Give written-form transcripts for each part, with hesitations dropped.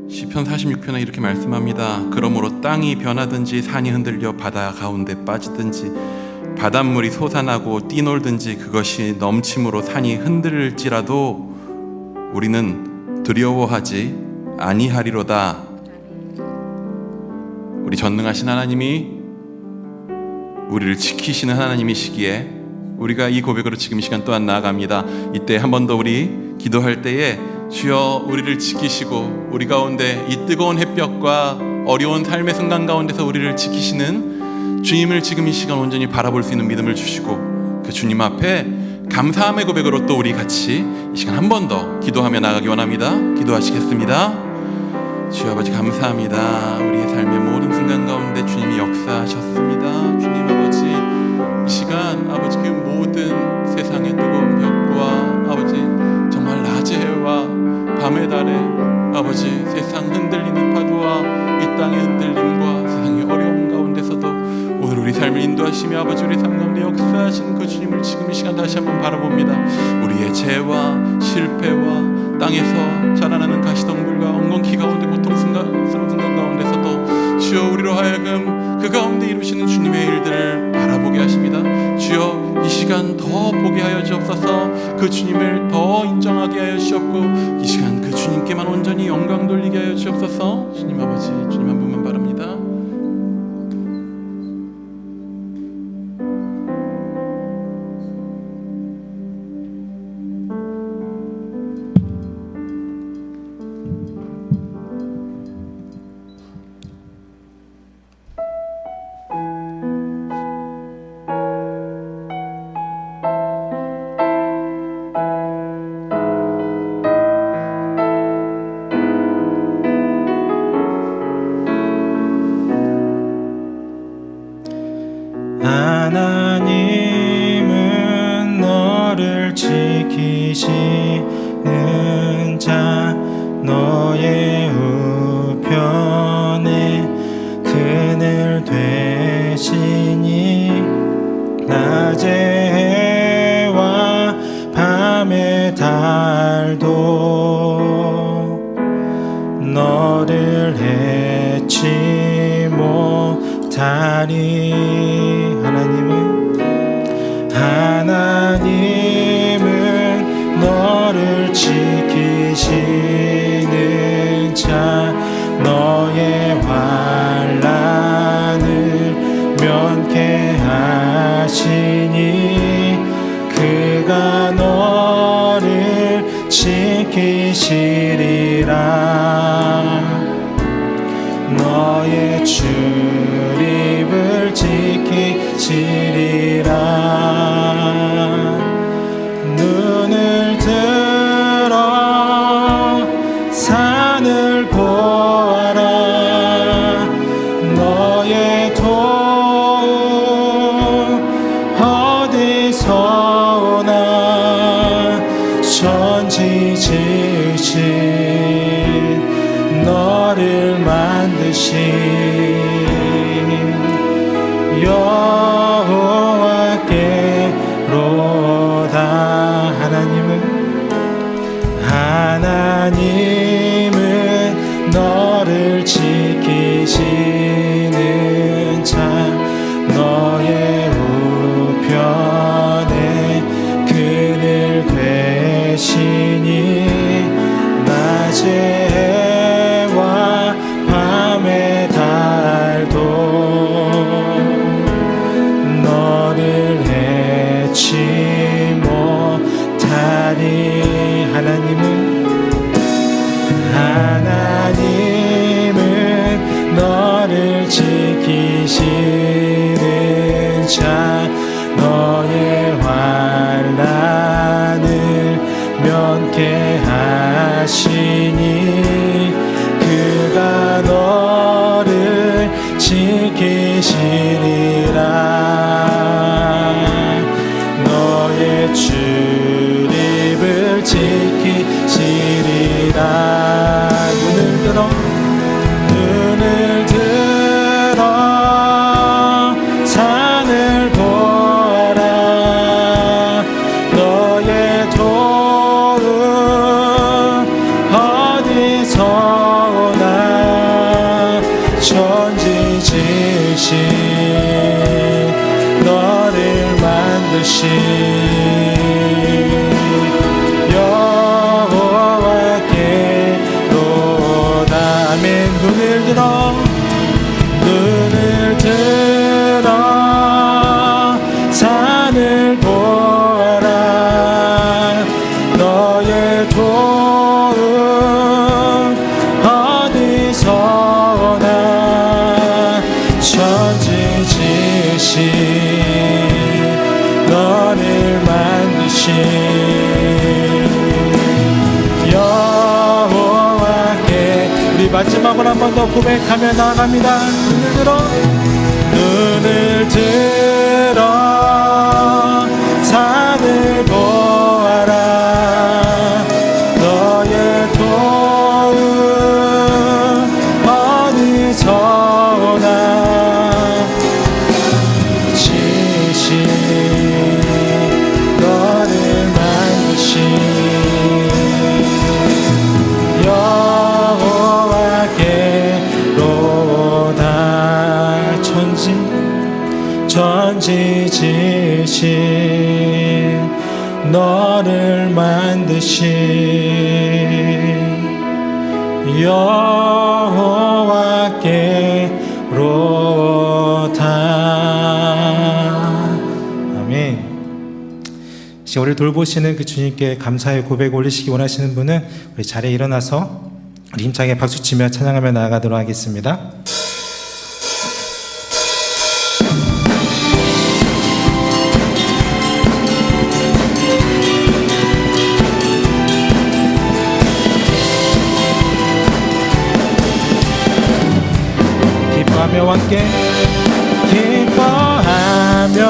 시편 46편에 이렇게 말씀합니다. 그러므로 땅이 변하든지 산이 흔들려 바다 가운데 빠지든지 바닷물이 솟아나고 뛰놀든지 그것이 넘침으로 산이 흔들릴지라도 우리는 두려워하지 아니하리로다. 우리 전능하신 하나님이 우리를 지키시는 하나님이시기에 우리가 이 고백으로 지금 이 시간 또한 나아갑니다. 이때 한 번 더 우리 기도할 때에 주여 우리를 지키시고 우리 가운데 이 뜨거운 햇볕과 어려운 삶의 순간 가운데서 우리를 지키시는 주님을 지금 이 시간 온전히 바라볼 수 있는 믿음을 주시고 그 주님 앞에 감사함의 고백으로 또 우리 같이 이 시간 한 번 더 기도하며 나가기 원합니다. 기도하시겠습니다. 주여 아버지 감사합니다. 우리의 삶의 모든 순간 가운데 주님이 역사하셨습니다. 주님 아버지 이 시간 아버지 그 모든 세상의 뜨거운 벽과 아버지 정말 낮의 해와 밤의 달에 아버지 세상 흔들리는 파도와 이 땅의 흔들림과 세상의 어려움 가운데서도 오늘 우리 삶을 인도하시며 아버지 우리 삶 가운데 역사하시는 그 주님을 지금 이 시간 다시 한번 바라봅니다. 우리의 죄와 실패와 땅에서 자라나는 가시덩굴과 엉겅퀴 가운데 고통스러운 순간 가운데서도 주여 우리로 하여금 그 가운데 이루시는 주님의 일들을 바라보게 하십니다. 주여 이 시간 더 보게 하여 주옵소서. 그 주님을 더 인정하게 하여 주옵고 이 시간 그 주님께만 온전히 영광 돌리게 하여 주옵소서. 주님 아버지 주님 한 분만 바랍니다. 하나님은 너를 지키시는 자 너의 우편에 그늘 되시니 낮의 해와 밤의 달도 너를 해치 못하리. 하나님은 너를 지키시는 자 너의 환난을 면케 하시니 그가 너를 지키시리라. 너의 출입을 지키시리라. 눈을 들어 산을 보아라. 너의 도움 어디서 오나. 천지지으신 너를 만드신 여호와께로다. 하나님은 너를 지키시는 자 너의 우편에 그늘 되시니 낮의 해와 밤의 달도 너를 해치 못하니. 하나님은 너를 지키시는 자 너의 환난을 면케 하시니 그가 너를 지키시리라. 너의 출입을 지키시리라. 눈을 들어 산을 보아라. 너의 도움 어디서 오나. 만드신 여호와께로다. 아멘. 눈을 들어 산을 보아라. 너의 도움 어디서 오나. 천지 지으신 너를 만드신 여호와께. 우리 마지막으로 한 번 더 고백하며 나아갑니다. 눈을 들어 산을 보아라. 너의 도움 어디서 오나. 지으신 너를 만드신 여호와께로다. 천지 지으신 너를 만드신 여호와께로다. 아멘. 이제 우리를 돌보시는 그 주님께 감사의 고백 올리시기 원하시는 분은 우리 자리에 일어나서 우리 힘차게 박수치며 찬양하며 나아가도록 하겠습니다. 기뻐하며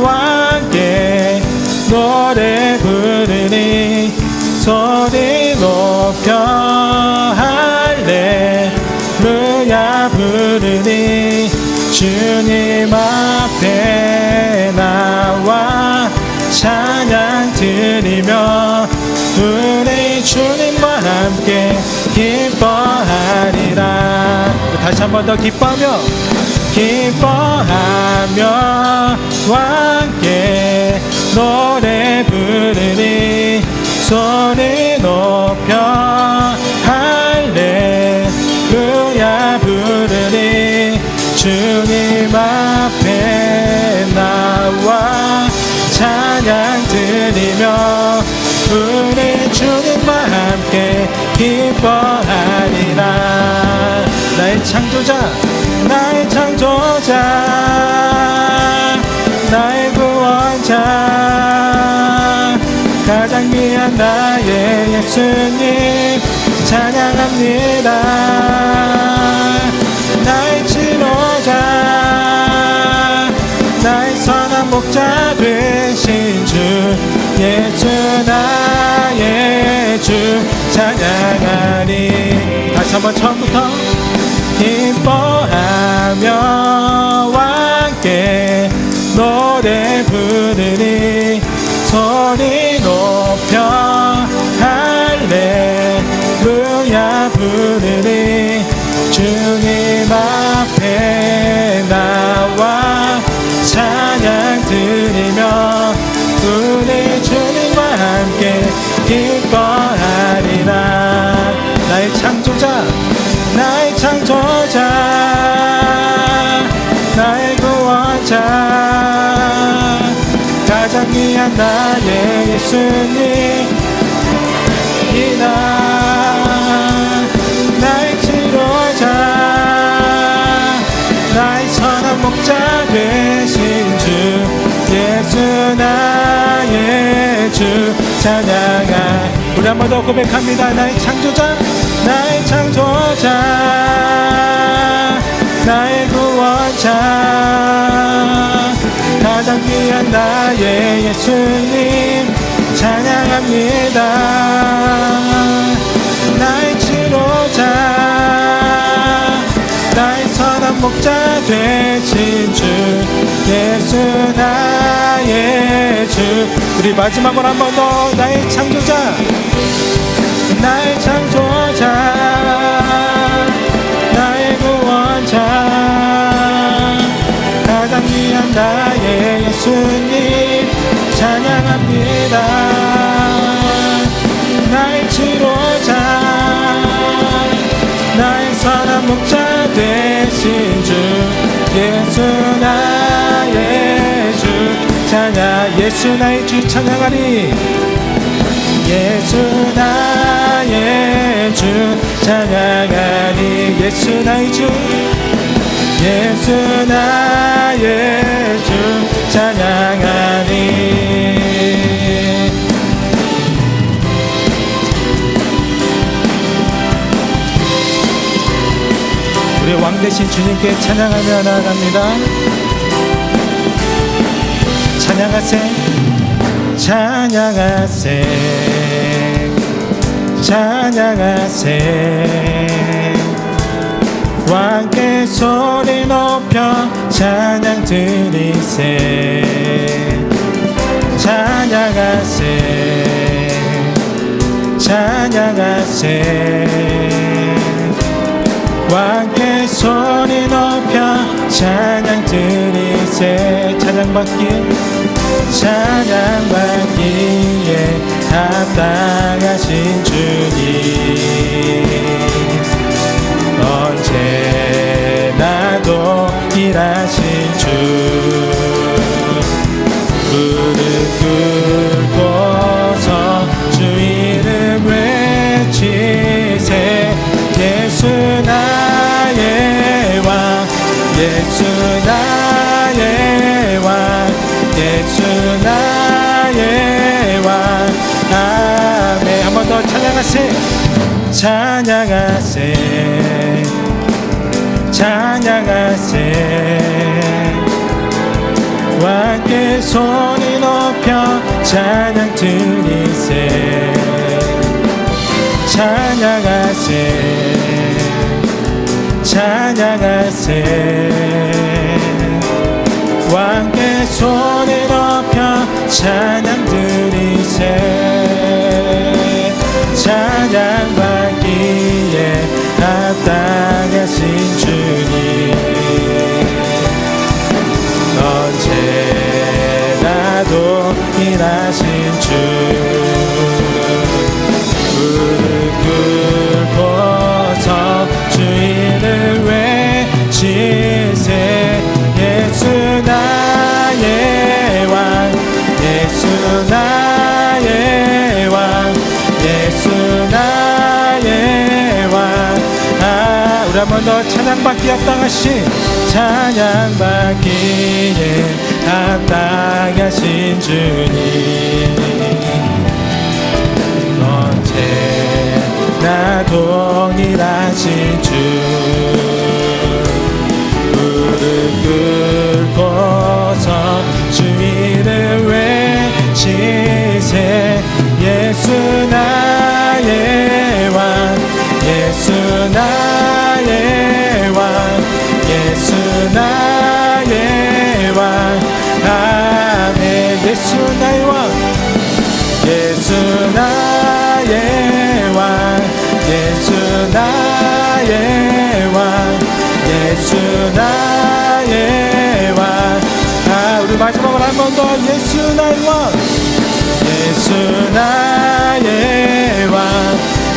함께 노래 부르니 소리 높여 할렐루야 부르니 주님 앞에 나와 찬양 드리며 우리 주님과 함께 기뻐하리라. 다시 한 번 더 기뻐하며 함께 노래 부르니 소리 높여 할렐루야 부르니 주님 앞에 나와 찬양 드리며 우리 주님과 함께 기뻐하리라. 나의 창조자 나의 구원자 가장 귀한 나의 예수님 찬양합니다. 나의 치료자 나의 선한 목자 되신 주 예수 나의 주 찬양하리. 다시 한번 처음부터 기뻐하며 함께 노래 부르니 소리 높여 할렐루야 부르니 주님 앞에 나와 찬양 드리며 우리 주님과 함께 기뻐하리라. 나의 창조자 나의 구원자 가장 귀한 나의 예수님 이나 나의 치료자 나의 선한 목자 되신 주 예수 나의 주 찬양하. 우리 한 번 더 고백합니다. 나의 창조자 나의 구원자 가장 귀한 나의 예수님 찬양합니다. 나의 치료자 나의 선한 목자 되신 주 예수 나의 주. 우리 마지막으로 한 번 더 나의 창조자 나의 구원자 가장 귀한 나의 예수님 나의 치료자 나의 선한 목자 되신 주 예수 나의 주 찬양 예수 나의 주 찬양하리 예수 나의 주 찬양하리 예수 나의 주 예수 나의 주 찬양하리 우리 왕 되신 주님께 찬양하며 나아갑니다. 찬양하세 찬양하세 찬양하세 왕께 소리 높여 찬양 드리세 찬양하세 찬양하세 왕께 소리 높여 찬양 드리세 찬양받기에 합당하신 주님 언제나 동일하신 주 무릎 꿇고서 주 이름 외치세 예수 나의 왕 예수 나의 왕 예수 나의 왕 아멘 한 번 더 찬양하세 찬양하세 찬양하세 왕께 손이 높여 찬양 드리세 찬양하세 찬양하세 왕께 손을 높여 찬양 드리세 찬양받기에 합당하신 주님 언제나 동일하신 주 무릎 꿇고서 주 이름 외치세 예수 나의 왕 예수 나의 왕 예수 나의 왕 우리 한 번 더 찬양받기 합당하신 찬양받기에 합당하신 주님 언제나 동일하신 주 무릎 꿇고서 주 이름 외치세 예수 나의 왕 예수 나의 왕 예수 나의 왕 아멘 예수 나의 왕 예수 나의 왕 예수 나의 왕 예수 나의 왕 우리 마지막으로 한 번 더 예수 나의 왕 예수 나의 왕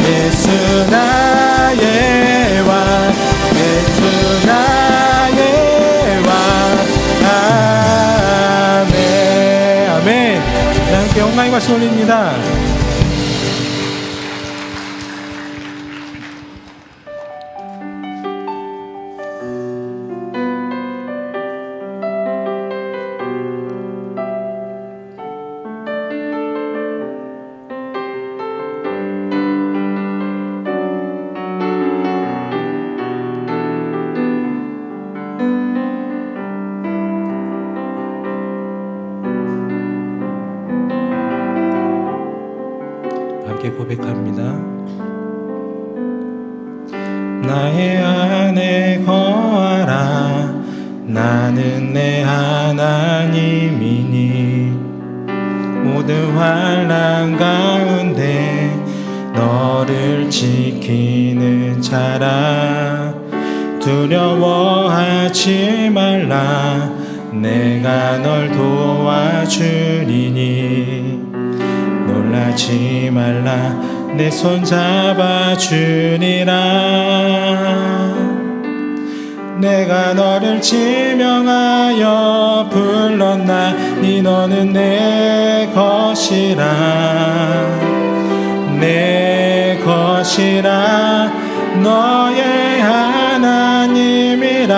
예수 나의 왕 예수 나의 왕 아멘 아멘 함께 영광의 박수 올립니다. 함께 고백합니다. 나의 안에 거하라 나는 내 하나님이니 모든 환난 가운데 너를 지키는 자라 두려워하지 말라 내가 널 도와주리니 놀라지 말라 내 손 잡아주리라. 내가 너를 지명하여 불렀나니 너는 내 것이라. 내 것이라. 너의 하나님이라.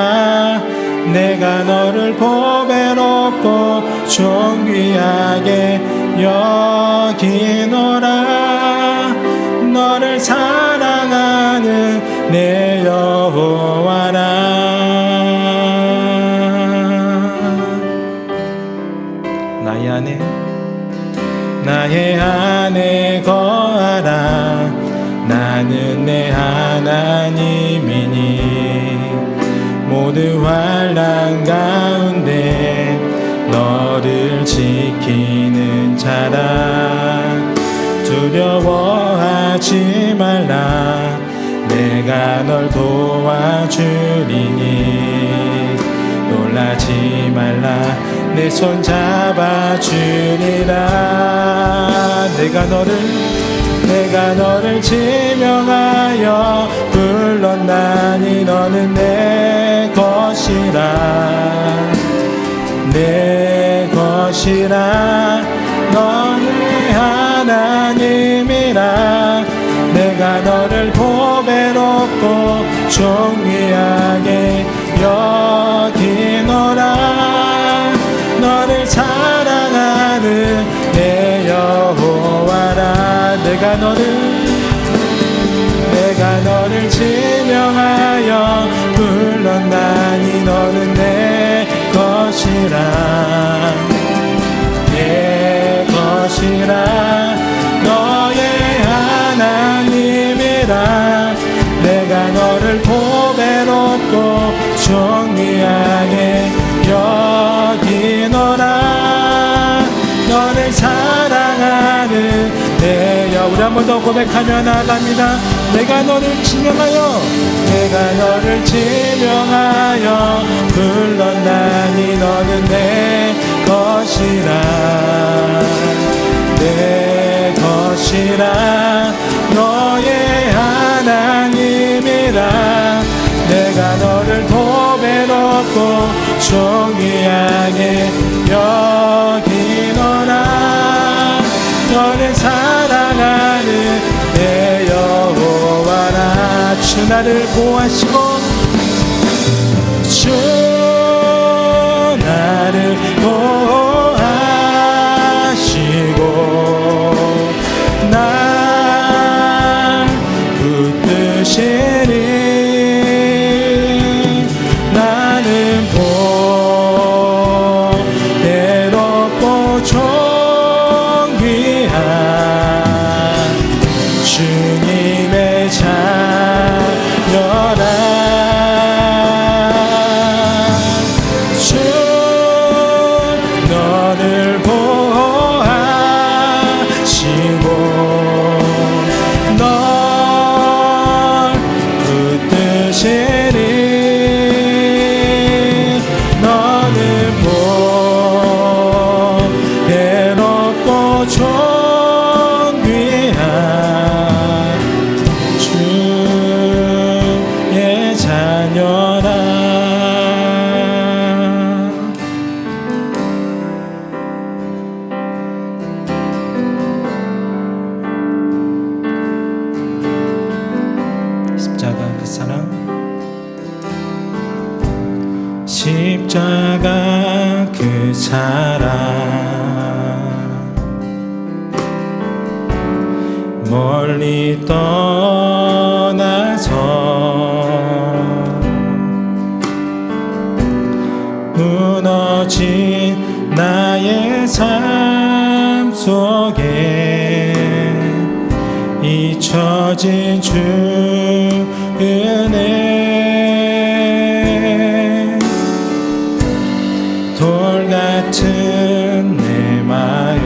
내가 너를 보배롭고 존귀하게 여기노라. 너를 사랑하는 내 여호와라. 나의 안에 거하라. 나는 내 하나님이니 모두 환난 가운데 너를 지키는 자라. 두려워하지 말라. 내가 널 도와주리니 놀라지 말라. 내 손 잡아주리라. 내가 너를 지명하여 불렀나니 너는 내 것이라. 내 것이라. 너는 하나님이라. 내가 너를 보배롭고 존귀하게 여기노라. 너를 사랑하는 내 여호와라. 내가 너를 지명하여 불렀나니 너는 내 것이라. 내 것이라. 너의 하나님이라. 내가 너를 보배롭고 존귀하게 여기노라. 너를 사랑하는 내 여호와. 우리 한 번 더 고백하며 나아갑니다. 내가 너를 지명하여 불렀나니 너는 내 것이라. 내 것이라. 너의 하나님이라. 내가 너를 보배롭고 존귀하게 여기노라. 너를 사랑하는 내 여호와라. 주 나를 보호하시고 주 나를 보호하시고 날 붙드시니 나는 보배롭고 존귀한 주님의 자녀라. 주 너를 보호하시고 널 붙드시리. 너는 보배롭고 존귀한 주의 자녀라. 십자가 그 사랑. 십자가 그 사랑. 멀리 떠나서 무너진 나의 삶 속에 잊혀진 주 은혜. 돌 같은 내 마음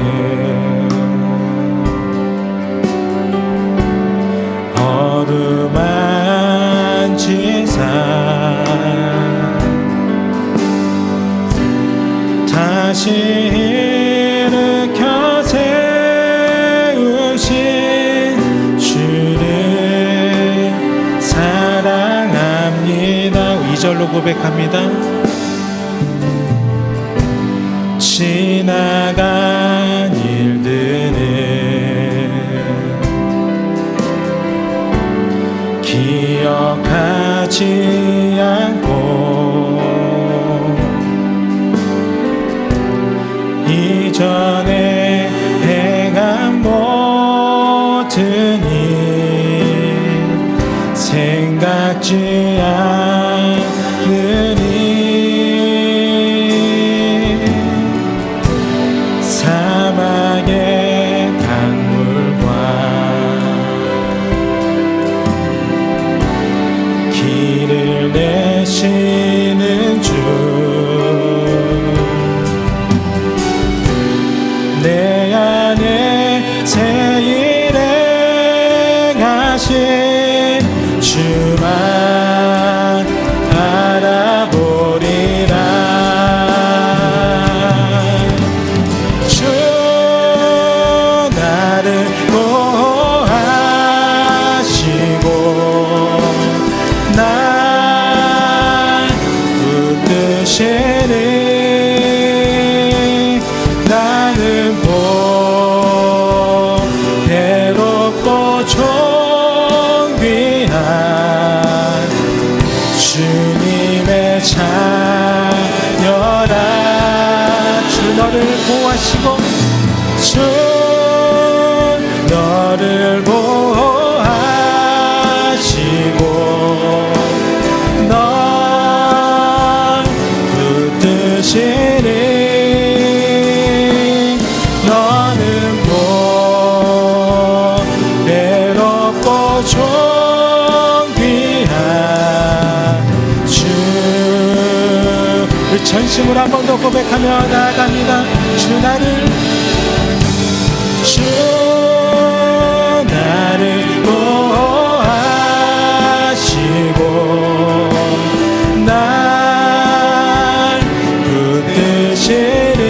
어루만지사 다시 일으켜 세우신 2절로 고백합니다. 지나간 일들은 기억하지 않고 이전에 행한 모든 일 생각지 않으니 사막의 강물과 길을 내시는 주 내 안에 새 일 행하신 주만 알아보리라. 주 나를 보호하시고 날 붙드시니 나는 배롭고 존귀한 주님의 자녀라. 주 너를 보호하시고 주 너를 보호하시고 널 붙드시니 너는 배롭고 존귀한 주. 우리 전심으로 한 번 더 고백하며 나아갑니다. 주 나를 보호하시고 날 붙드시니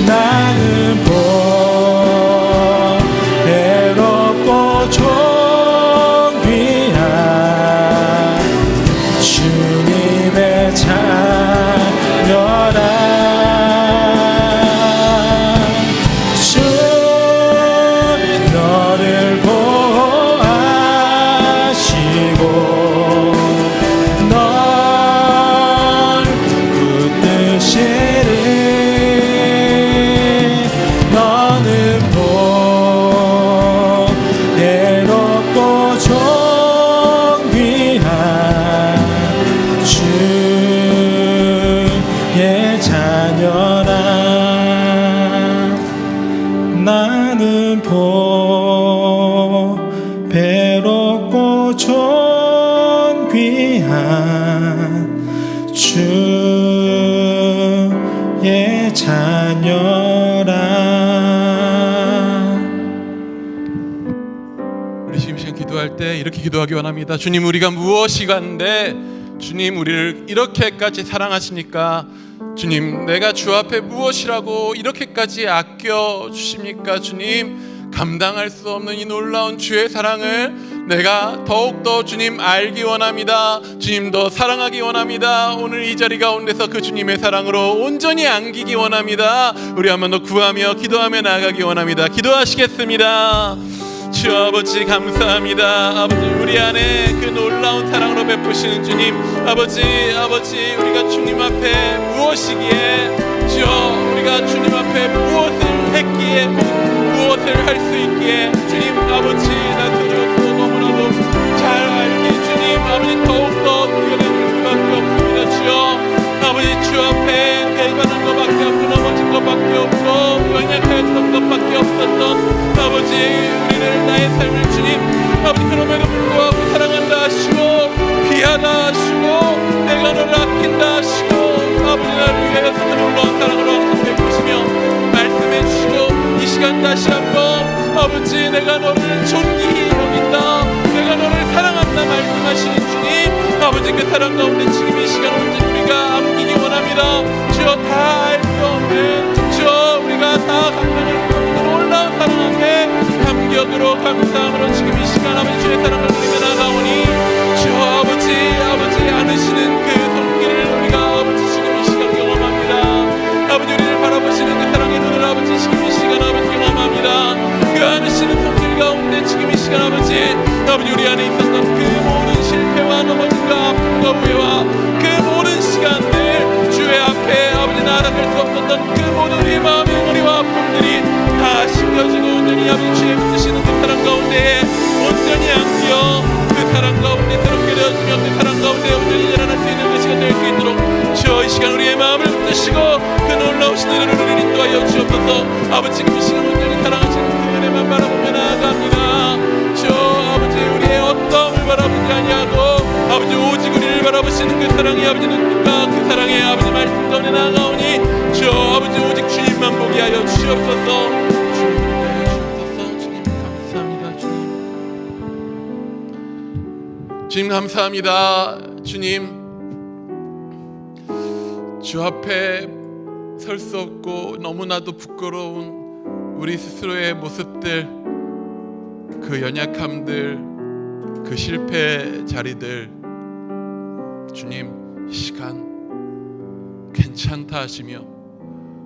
나는 배롭고 존귀한 주님의 자녀라. 주 너를 보호하시고 널 붙드시리 너는 배롭고 존귀한 주의 자녀라. 나는 배롭고 존귀한 주의 자녀라. 우리 지금 시간 기도할 때 이렇게 기도하기 원합니다. 주님, 우리가 무엇이 간데 주님 우리를 이렇게까지 사랑하십니까? 주님, 내가 주 앞에 무엇이라고 이렇게까지 아껴 주십니까? 주님, 감당할 수 없는 이 놀라운 주의 사랑을 내가 더욱더 주님 알기 원합니다. 주님 더 사랑하기 원합니다. 오늘 이 자리 가운데서 그 주님의 사랑으로 온전히 안기기 원합니다. 우리 한 번 더 구하며 기도하며 나아가기 원합니다. 기도하시겠습니다. 주 아버지 감사합니다. 아버지, 우리 안에 그 놀라운 사랑으로 베푸시는 주님, 아버지 우리가 주님 앞에 무엇이기에, 주여 우리가 주님 앞에 무엇을 했기에, 무엇을 할 수 있기에, 주님 아버지 나도 너무나도 잘 알기에 주님 아버지 더욱더 뛰어내릴 수밖에 없습니다. 주여 아버지, 주 앞에 대변한 것밖에 없고 넘어진 것밖에 없고 연약했던 것밖에 없었던 아버지, 우리를 나의 삶을 주님 아버지 그럼에도 불구하고 사랑한다 하시고 귀하다 하시고 내가 너를 아낀다 하시고 아버지 나를 위해서 놀라운 사랑으로 항상 베푸시며 말씀해 주시고 이 시간 다시 한번 아버지 내가 너를 존귀히 여긴다, 내가 너를 사랑한다 말씀하시는 주님 아버지, 그 사랑 가운데 지금 이 시간 온전히 우리가 안기기 원합니다. 주여 다 알 수 없는, 주여 우리가 다 감당할 수 없는 놀라운 사랑 앞에 감격으로 감사함으로 지금 이 시간 아버지 주의 사랑을 누리며 나가오니 주여 아버지 시간 아버지 우리 안에 있었던 그 모든 실패와 넘어짐과 아픔과 후회와 그 모든 시간들 주의 앞에 아버지 나아갈 수 없었던 그 모든 우리의 마음의 무리와 아픔들이 다 씻겨지고 온전히 아버지 주의 붙드시는 그 사랑 가운데 온전히 안겨 그 사랑 가운데 새롭게 되어지며 그 사랑 가운데 온전히 자라날 수 있는 그 시간 될 수 있도록 주여 이 시간 우리의 마음을 붙드시고 그 놀라우신 은혜를 우리를 인도하여 주옵소서. 아버지 그 시간 온전히 사랑하시는 그 은혜만 바라보며 나아갑니다. 주여 아버지 우리의 어떠함을 바라보지 아니하고 아버지 오직 우리를 바라보시는 그 사랑의 아버지 눈빛과 그 사랑의 아버지 말씀 가운데 나아가오니 주여 아버지 오직 주님만 보게 하여 주옵소서. 주님 감사합니다. 주님 감사합니다. 주님 주 앞에 설 수 없고 너무나도 부끄러운 우리 스스로의 모습들, 그 연약함들, 그 실패 자리들 주님 이 시간 괜찮다 하시며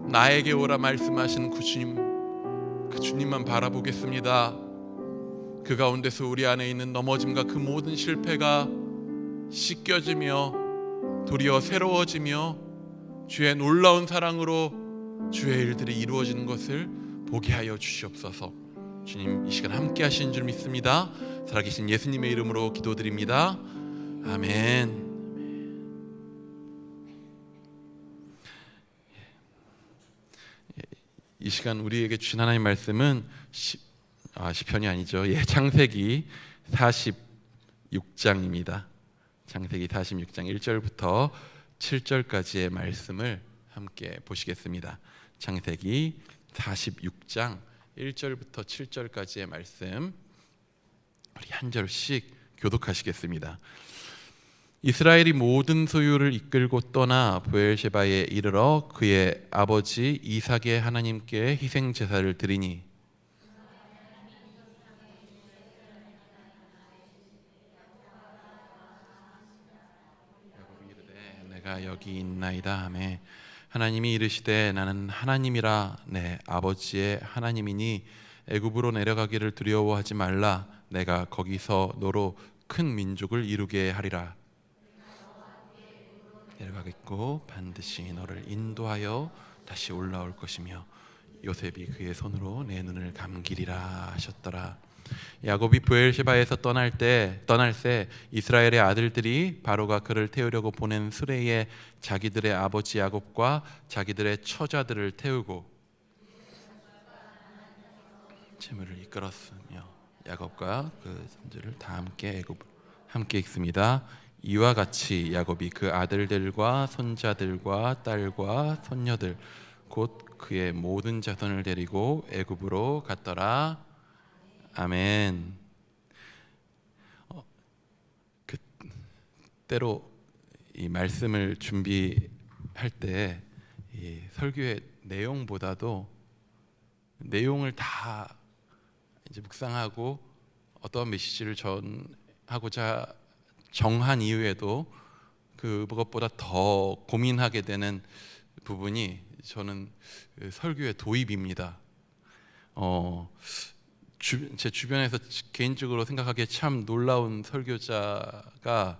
나에게 오라 말씀하시는 그 주님만 바라보겠습니다. 그 가운데서 우리 안에 있는 넘어짐과 그 모든 실패가 씻겨지며 도리어 새로워지며 주의 놀라운 사랑으로 주의 일들이 이루어지는 것을 보게 하여 주시옵소서. 주님 이 시간 함께 하시는 줄 믿습니다. 살아계신 예수님의 이름으로 기도드립니다. 아멘. 이 시간 우리에게 주신 하나님의 말씀은 시편이 아니죠. 창세기 46장입니다. 창세기 46장 1절부터 7절까지의 말씀을 함께 보시겠습니다. 창세기 46장 1절부터 7절까지의 말씀 우리 한 절씩 교독하시겠습니다. 이스라엘이 모든 소유를 이끌고 떠나 브엘셰바에 이르러 그의 아버지 이삭의 하나님께 희생 제사를 드리니 내가 여기 있나이다 하매 하나님이 이르시되 나는 하나님이라 내 아버지의 하나님이니 애굽으로 내려가기를 두려워하지 말라. 내가 거기서 너로 큰 민족을 이루게 하리라. 내려가겠고 반드시 너를 인도하여 다시 올라올 것이며 요셉이 그의 손으로 내 눈을 감기리라 하셨더라. 야곱이 브엘셰바에서 떠날 새 이스라엘의 아들들이 바로가 그를 태우려고 보낸 수레에 자기들의 아버지 야곱과 자기들의 처자들을 태우고 재물을 이끌었으며 야곱과 그 손들을 다 함께 있습니다. 이와 같이 야곱이 그 아들들과 손자들과 딸과 손녀들 곧 그의 모든 자손을 데리고 애굽으로 갔더라. 아멘. 때로 이 말씀을 준비할 때 이 설교의 내용보다도 내용을 다 이제 묵상하고 어떠한 메시지를 전하고자 정한 이후에도 그것보다 더 고민하게 되는 부분이 저는 설교의 도입입니다. 제 주변에서 개인적으로 생각하기에 참 놀라운 설교자가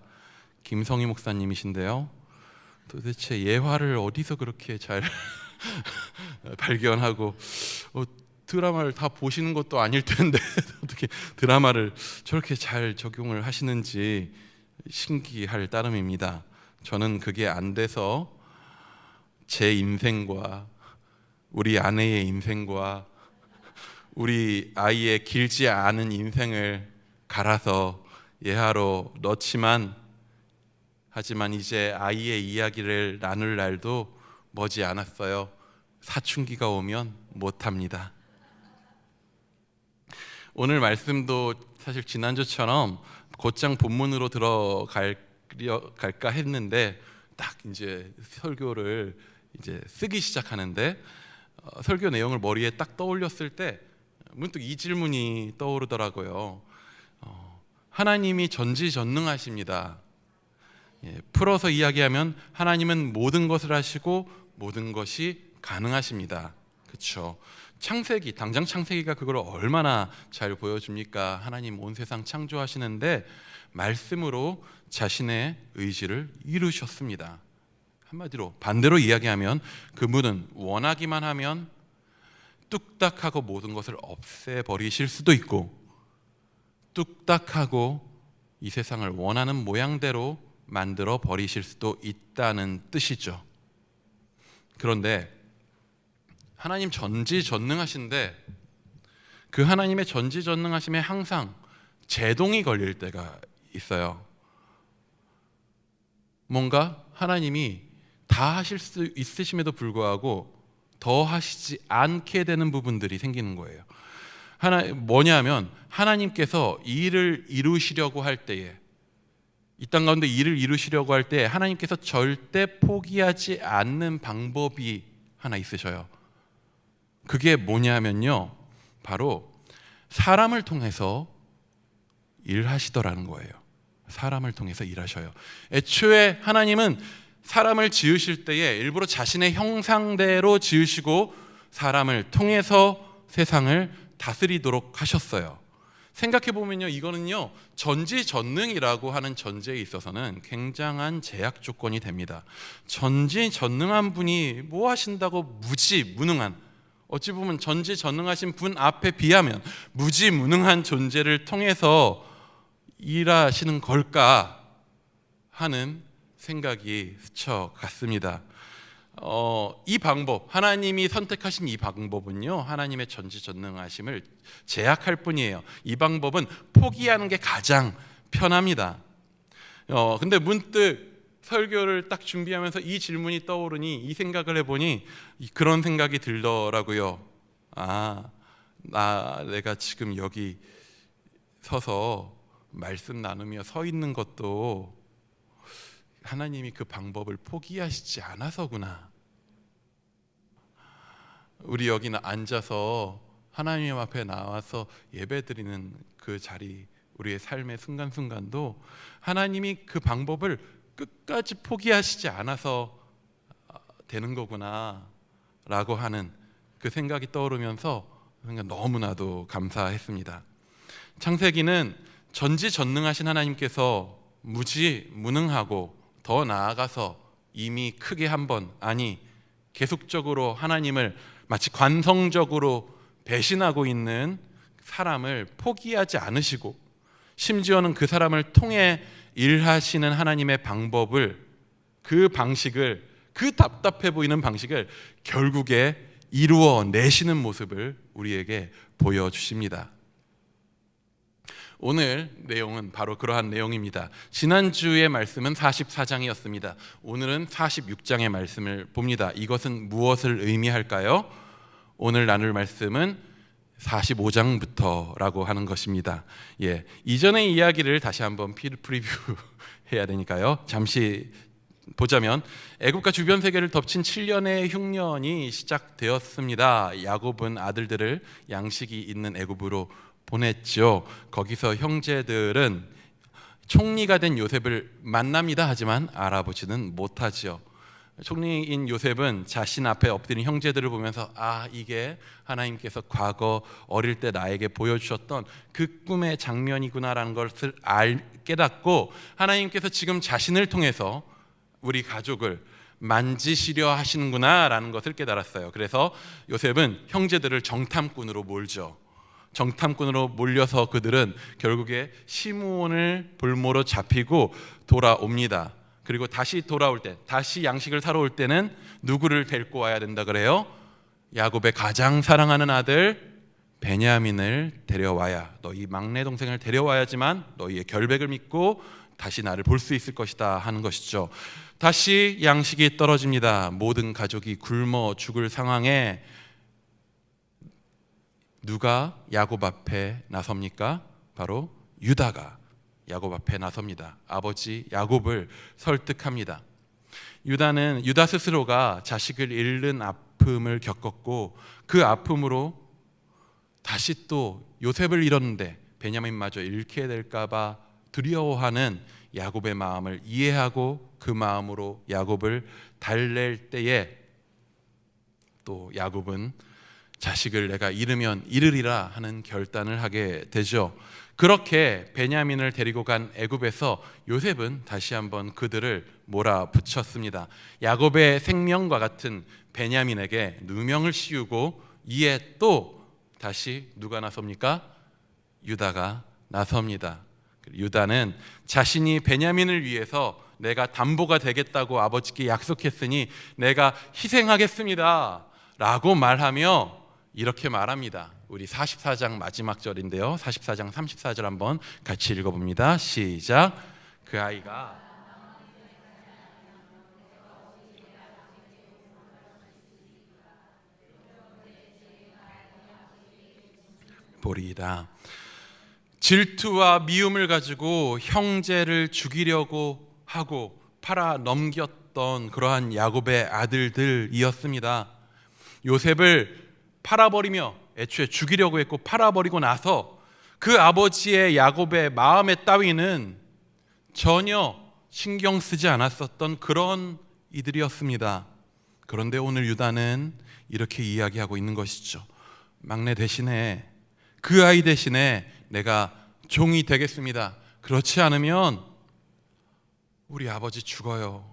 김성희 목사님이신데요. 도대체 예화를 어디서 그렇게 잘 발견하고 드라마를 다 보시는 것도 아닐 텐데 어떻게 드라마를 저렇게 잘 적용을 하시는지 신기할 따름입니다. 저는 그게 안 돼서 제 인생과 우리 아내의 인생과 우리 아이의 길지 않은 인생을 갈아서 예하로 넣지만 하지만 이제 아이의 이야기를 나눌 날도 머지 않았어요. 사춘기가 오면 못합니다. 오늘 말씀도 사실 지난주처럼 곧장 본문으로 들어갈까 했는데 딱 이제 설교를 이제 쓰기 시작하는데 설교 내용을 머리에 딱 떠올렸을 때 문득 이 질문이 떠오르더라고요. 하나님이 전지전능하십니다. 풀어서 이야기하면 하나님은 모든 것을 하시고 모든 것이 가능하십니다. 그렇죠? 창세기, 당장 창세기가 그걸 얼마나 잘 보여줍니까? 하나님 온 세상 창조하시는데 말씀으로 자신의 의지를 이루셨습니다. 한마디로 반대로 이야기하면 그분은 원하기만 하면 뚝딱하고 모든 것을 없애버리실 수도 있고, 뚝딱하고 이 세상을 원하는 모양대로 만들어 버리실 수도 있다는 뜻이죠. 그런데 하나님 전지전능하신데 그 하나님의 전지전능하심에 항상 제동이 걸릴 때가 있어요. 뭔가 하나님이 다 하실 수 있으심에도 불구하고 더 하시지 않게 되는 부분들이 생기는 거예요. 뭐냐면 하나님께서 이 일을 이루시려고 할 때에, 이 땅 가운데 일을 이루시려고 할 때 하나님께서 절대 포기하지 않는 방법이 하나 있으셔요. 그게 뭐냐면요, 바로 사람을 통해서 일하시더라는 거예요. 사람을 통해서 일하셔요. 애초에 하나님은 사람을 지으실 때에 일부러 자신의 형상대로 지으시고 사람을 통해서 세상을 다스리도록 하셨어요. 생각해보면요, 이거는요 전지전능이라고 하는 전제에 있어서는 굉장한 제약 조건이 됩니다. 전지전능한 분이 뭐 하신다고 무지무능한, 어찌 보면 전지전능하신 분 앞에 비하면 무지무능한 존재를 통해서 일하시는 걸까 하는 생각이 스쳐갔습니다. 이 방법, 하나님이 선택하신 이 방법은요 하나님의 전지전능하심을 제약할 뿐이에요. 이 방법은 포기하는 게 가장 편합니다. 근데 문득 설교를 딱 준비하면서 이 질문이 떠오르니, 이 생각을 해보니 그런 생각이 들더라고요. 내가 지금 여기 서서 말씀 나누며 서 있는 것도 하나님이 그 방법을 포기하시지 않아서구나. 우리 여기는 앉아서 하나님 앞에 나와서 예배드리는 그 자리, 우리의 삶의 순간순간도 하나님이 그 방법을 끝까지 포기하시지 않아서 되는 거구나 라고 하는 그 생각이 떠오르면서 너무나도 감사했습니다. 창세기는 전지전능하신 하나님께서 무지무능하고 더 나아가서 이미 크게 한번, 아니 계속적으로 하나님을 마치 관성적으로 배신하고 있는 사람을 포기하지 않으시고, 심지어는 그 사람을 통해 일하시는 하나님의 방법을, 그 방식을, 그 답답해 보이는 방식을 결국에 이루어 내시는 모습을 우리에게 보여주십니다. 오늘 내용은 바로 그러한 내용입니다. 지난주의 말씀은 44장이었습니다. 오늘은 46장의 말씀을 봅니다. 이것은 무엇을 의미할까요? 오늘 나눌 말씀은 45장부터라고 하는 것입니다. 이전의 이야기를 다시 한번 프리뷰 해야 되니까요. 잠시 보자면, 애굽과 주변 세계를 덮친 7년의 흉년이 시작되었습니다. 야곱은 아들들을 양식이 있는 애굽으로 보냈죠. 거기서 형제들은 총리가 된 요셉을 만납니다. 하지만 알아보지는 못하지요. 총리인 요셉은 자신 앞에 엎드린 형제들을 보면서 이게 하나님께서 과거 어릴 때 나에게 보여주셨던 그 꿈의 장면이구나라는 것을 깨닫고, 하나님께서 지금 자신을 통해서 우리 가족을 만지시려 하시는구나라는 것을 깨달았어요. 그래서 요셉은 형제들을 정탐꾼으로 몰죠. 정탐꾼으로 몰려서 그들은 결국에 시므온을 볼모로 잡히고 돌아옵니다. 그리고 다시 돌아올 때, 다시 양식을 사러 올 때는 누구를 데리고 와야 된다 그래요? 야곱의 가장 사랑하는 아들 베냐민을 데려와야, 너희 막내 동생을 데려와야지만 너희의 결백을 믿고 다시 나를 볼 수 있을 것이다 하는 것이죠. 다시 양식이 떨어집니다. 모든 가족이 굶어 죽을 상황에 누가 야곱 앞에 나섭니까? 바로 유다가 야곱 앞에 나섭니다. 아버지 야곱을 설득합니다. 유다 스스로가 자식을 잃는 아픔을 겪었고, 그 아픔으로 다시 또 요셉을 잃었는데 베냐민마저 잃게 될까 봐 두려워하는 야곱의 마음을 이해하고 그 마음으로 야곱을 달랠 때에 또 야곱은 자식을 내가 잃으면 잃으리라 하는 결단을 하게 되죠. 그렇게 베냐민을 데리고 간 애굽에서 요셉은 다시 한번 그들을 몰아붙였습니다. 야곱의 생명과 같은 베냐민에게 누명을 씌우고 이에 또 다시 누가 나섭니까? 유다가 나섭니다. 유다는 자신이 베냐민을 위해서 내가 담보가 되겠다고 아버지께 약속했으니 내가 희생하겠습니다 라고 말하며 이렇게 말합니다. 우리 44장 마지막 절인데요, 44장 34절 한번 같이 읽어봅니다. 시작. 그 아이가 보리이다. 질투와 미움을 가지고 형제를 죽이려고 하고 팔아 넘겼던 그러한 야곱의 아들들이었습니다. 요셉을 팔아버리며 애초에 죽이려고 했고 팔아버리고 나서 그 아버지의 야곱의 마음에 따위는 전혀 신경 쓰지 않았었던 그런 이들이었습니다. 그런데 오늘 유다는 이렇게 이야기하고 있는 것이죠. 막내 대신에, 그 아이 대신에 내가 종이 되겠습니다. 그렇지 않으면 우리 아버지 죽어요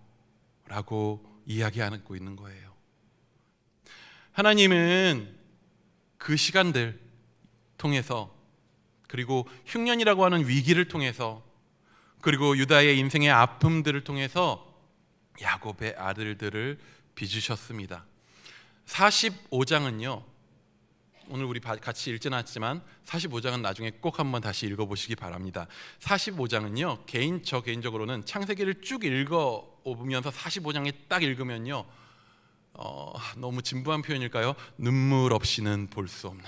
라고 이야기하고 있는 거예요. 하나님은 그 시간들 통해서, 그리고 흉년이라고 하는 위기를 통해서, 그리고 유다의 인생의 아픔들을 통해서 야곱의 아들들을 빚으셨습니다. 45장은요, 오늘 우리 같이 읽지는 않았지만 45장은 나중에 꼭 한번 다시 읽어보시기 바랍니다. 45장은요, 저 개인적으로는 창세기를 쭉 읽어오면서 45장에 딱 읽으면요, 너무 진부한 표현일까요? 눈물 없이는 볼 수 없는,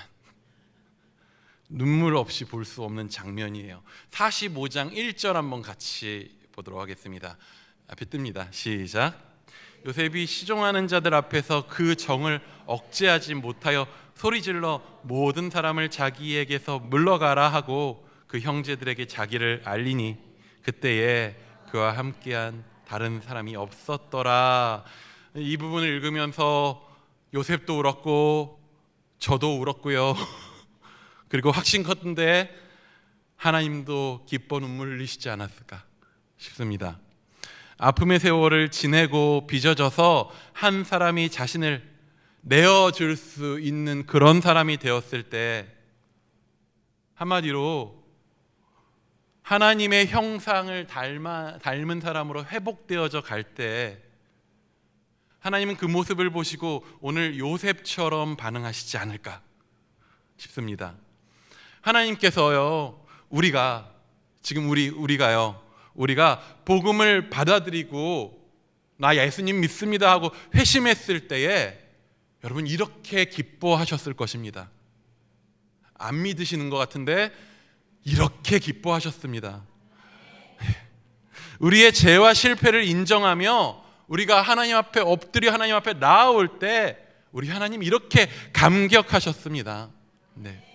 눈물 없이 볼 수 없는 장면이에요. 45장 1절 한번 같이 보도록 하겠습니다. 앞에 뜹니다. 시작. 요셉이 시종하는 자들 앞에서 그 정을 억제하지 못하여 소리질러 모든 사람을 자기에게서 물러가라 하고 그 형제들에게 자기를 알리니 그때에 그와 함께한 다른 사람이 없었더라. 이 부분을 읽으면서 요셉도 울었고 저도 울었고요. 그리고 확신 컸는데 하나님도 기뻐 눈물 흘리시지 않았을까 싶습니다. 아픔의 세월을 지내고 빚어져서 한 사람이 자신을 내어줄 수 있는 그런 사람이 되었을 때, 한마디로 하나님의 형상을 닮은 사람으로 회복되어져 갈 때 하나님은 그 모습을 보시고 오늘 요셉처럼 반응하시지 않을까 싶습니다. 하나님께서요, 우리가 복음을 받아들이고 나 예수님 믿습니다 하고 회심했을 때에 여러분 이렇게 기뻐하셨을 것입니다. 안 믿으시는 것 같은데 이렇게 기뻐하셨습니다. 우리의 죄와 실패를 인정하며 우리가 하나님 앞에 엎드려 하나님 앞에 나아올 때 우리 하나님 이렇게 감격하셨습니다. 네.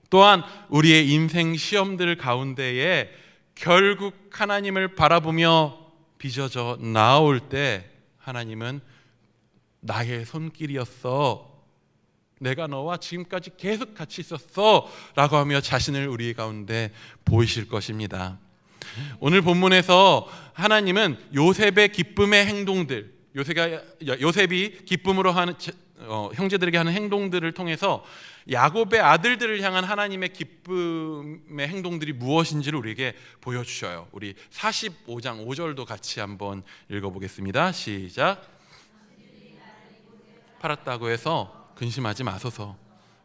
또한 우리의 인생 시험들 가운데에 결국 하나님을 바라보며 빚어져 나아올 때 하나님은 나의 손길이었어, 내가 너와 지금까지 계속 같이 있었어 라고 하며 자신을 우리 가운데 보이실 것입니다. 오늘 본문에서 하나님은 요셉의 기쁨의 행동들, 요셉이 기쁨으로 하는 형제들에게 하는 행동들을 통해서 야곱의 아들들을 향한 하나님의 기쁨의 행동들이 무엇인지를 우리에게 보여주셔요. 우리 45장 5절도 같이 한번 읽어보겠습니다. 시작. 팔았다고 해서 근심하지 마소서,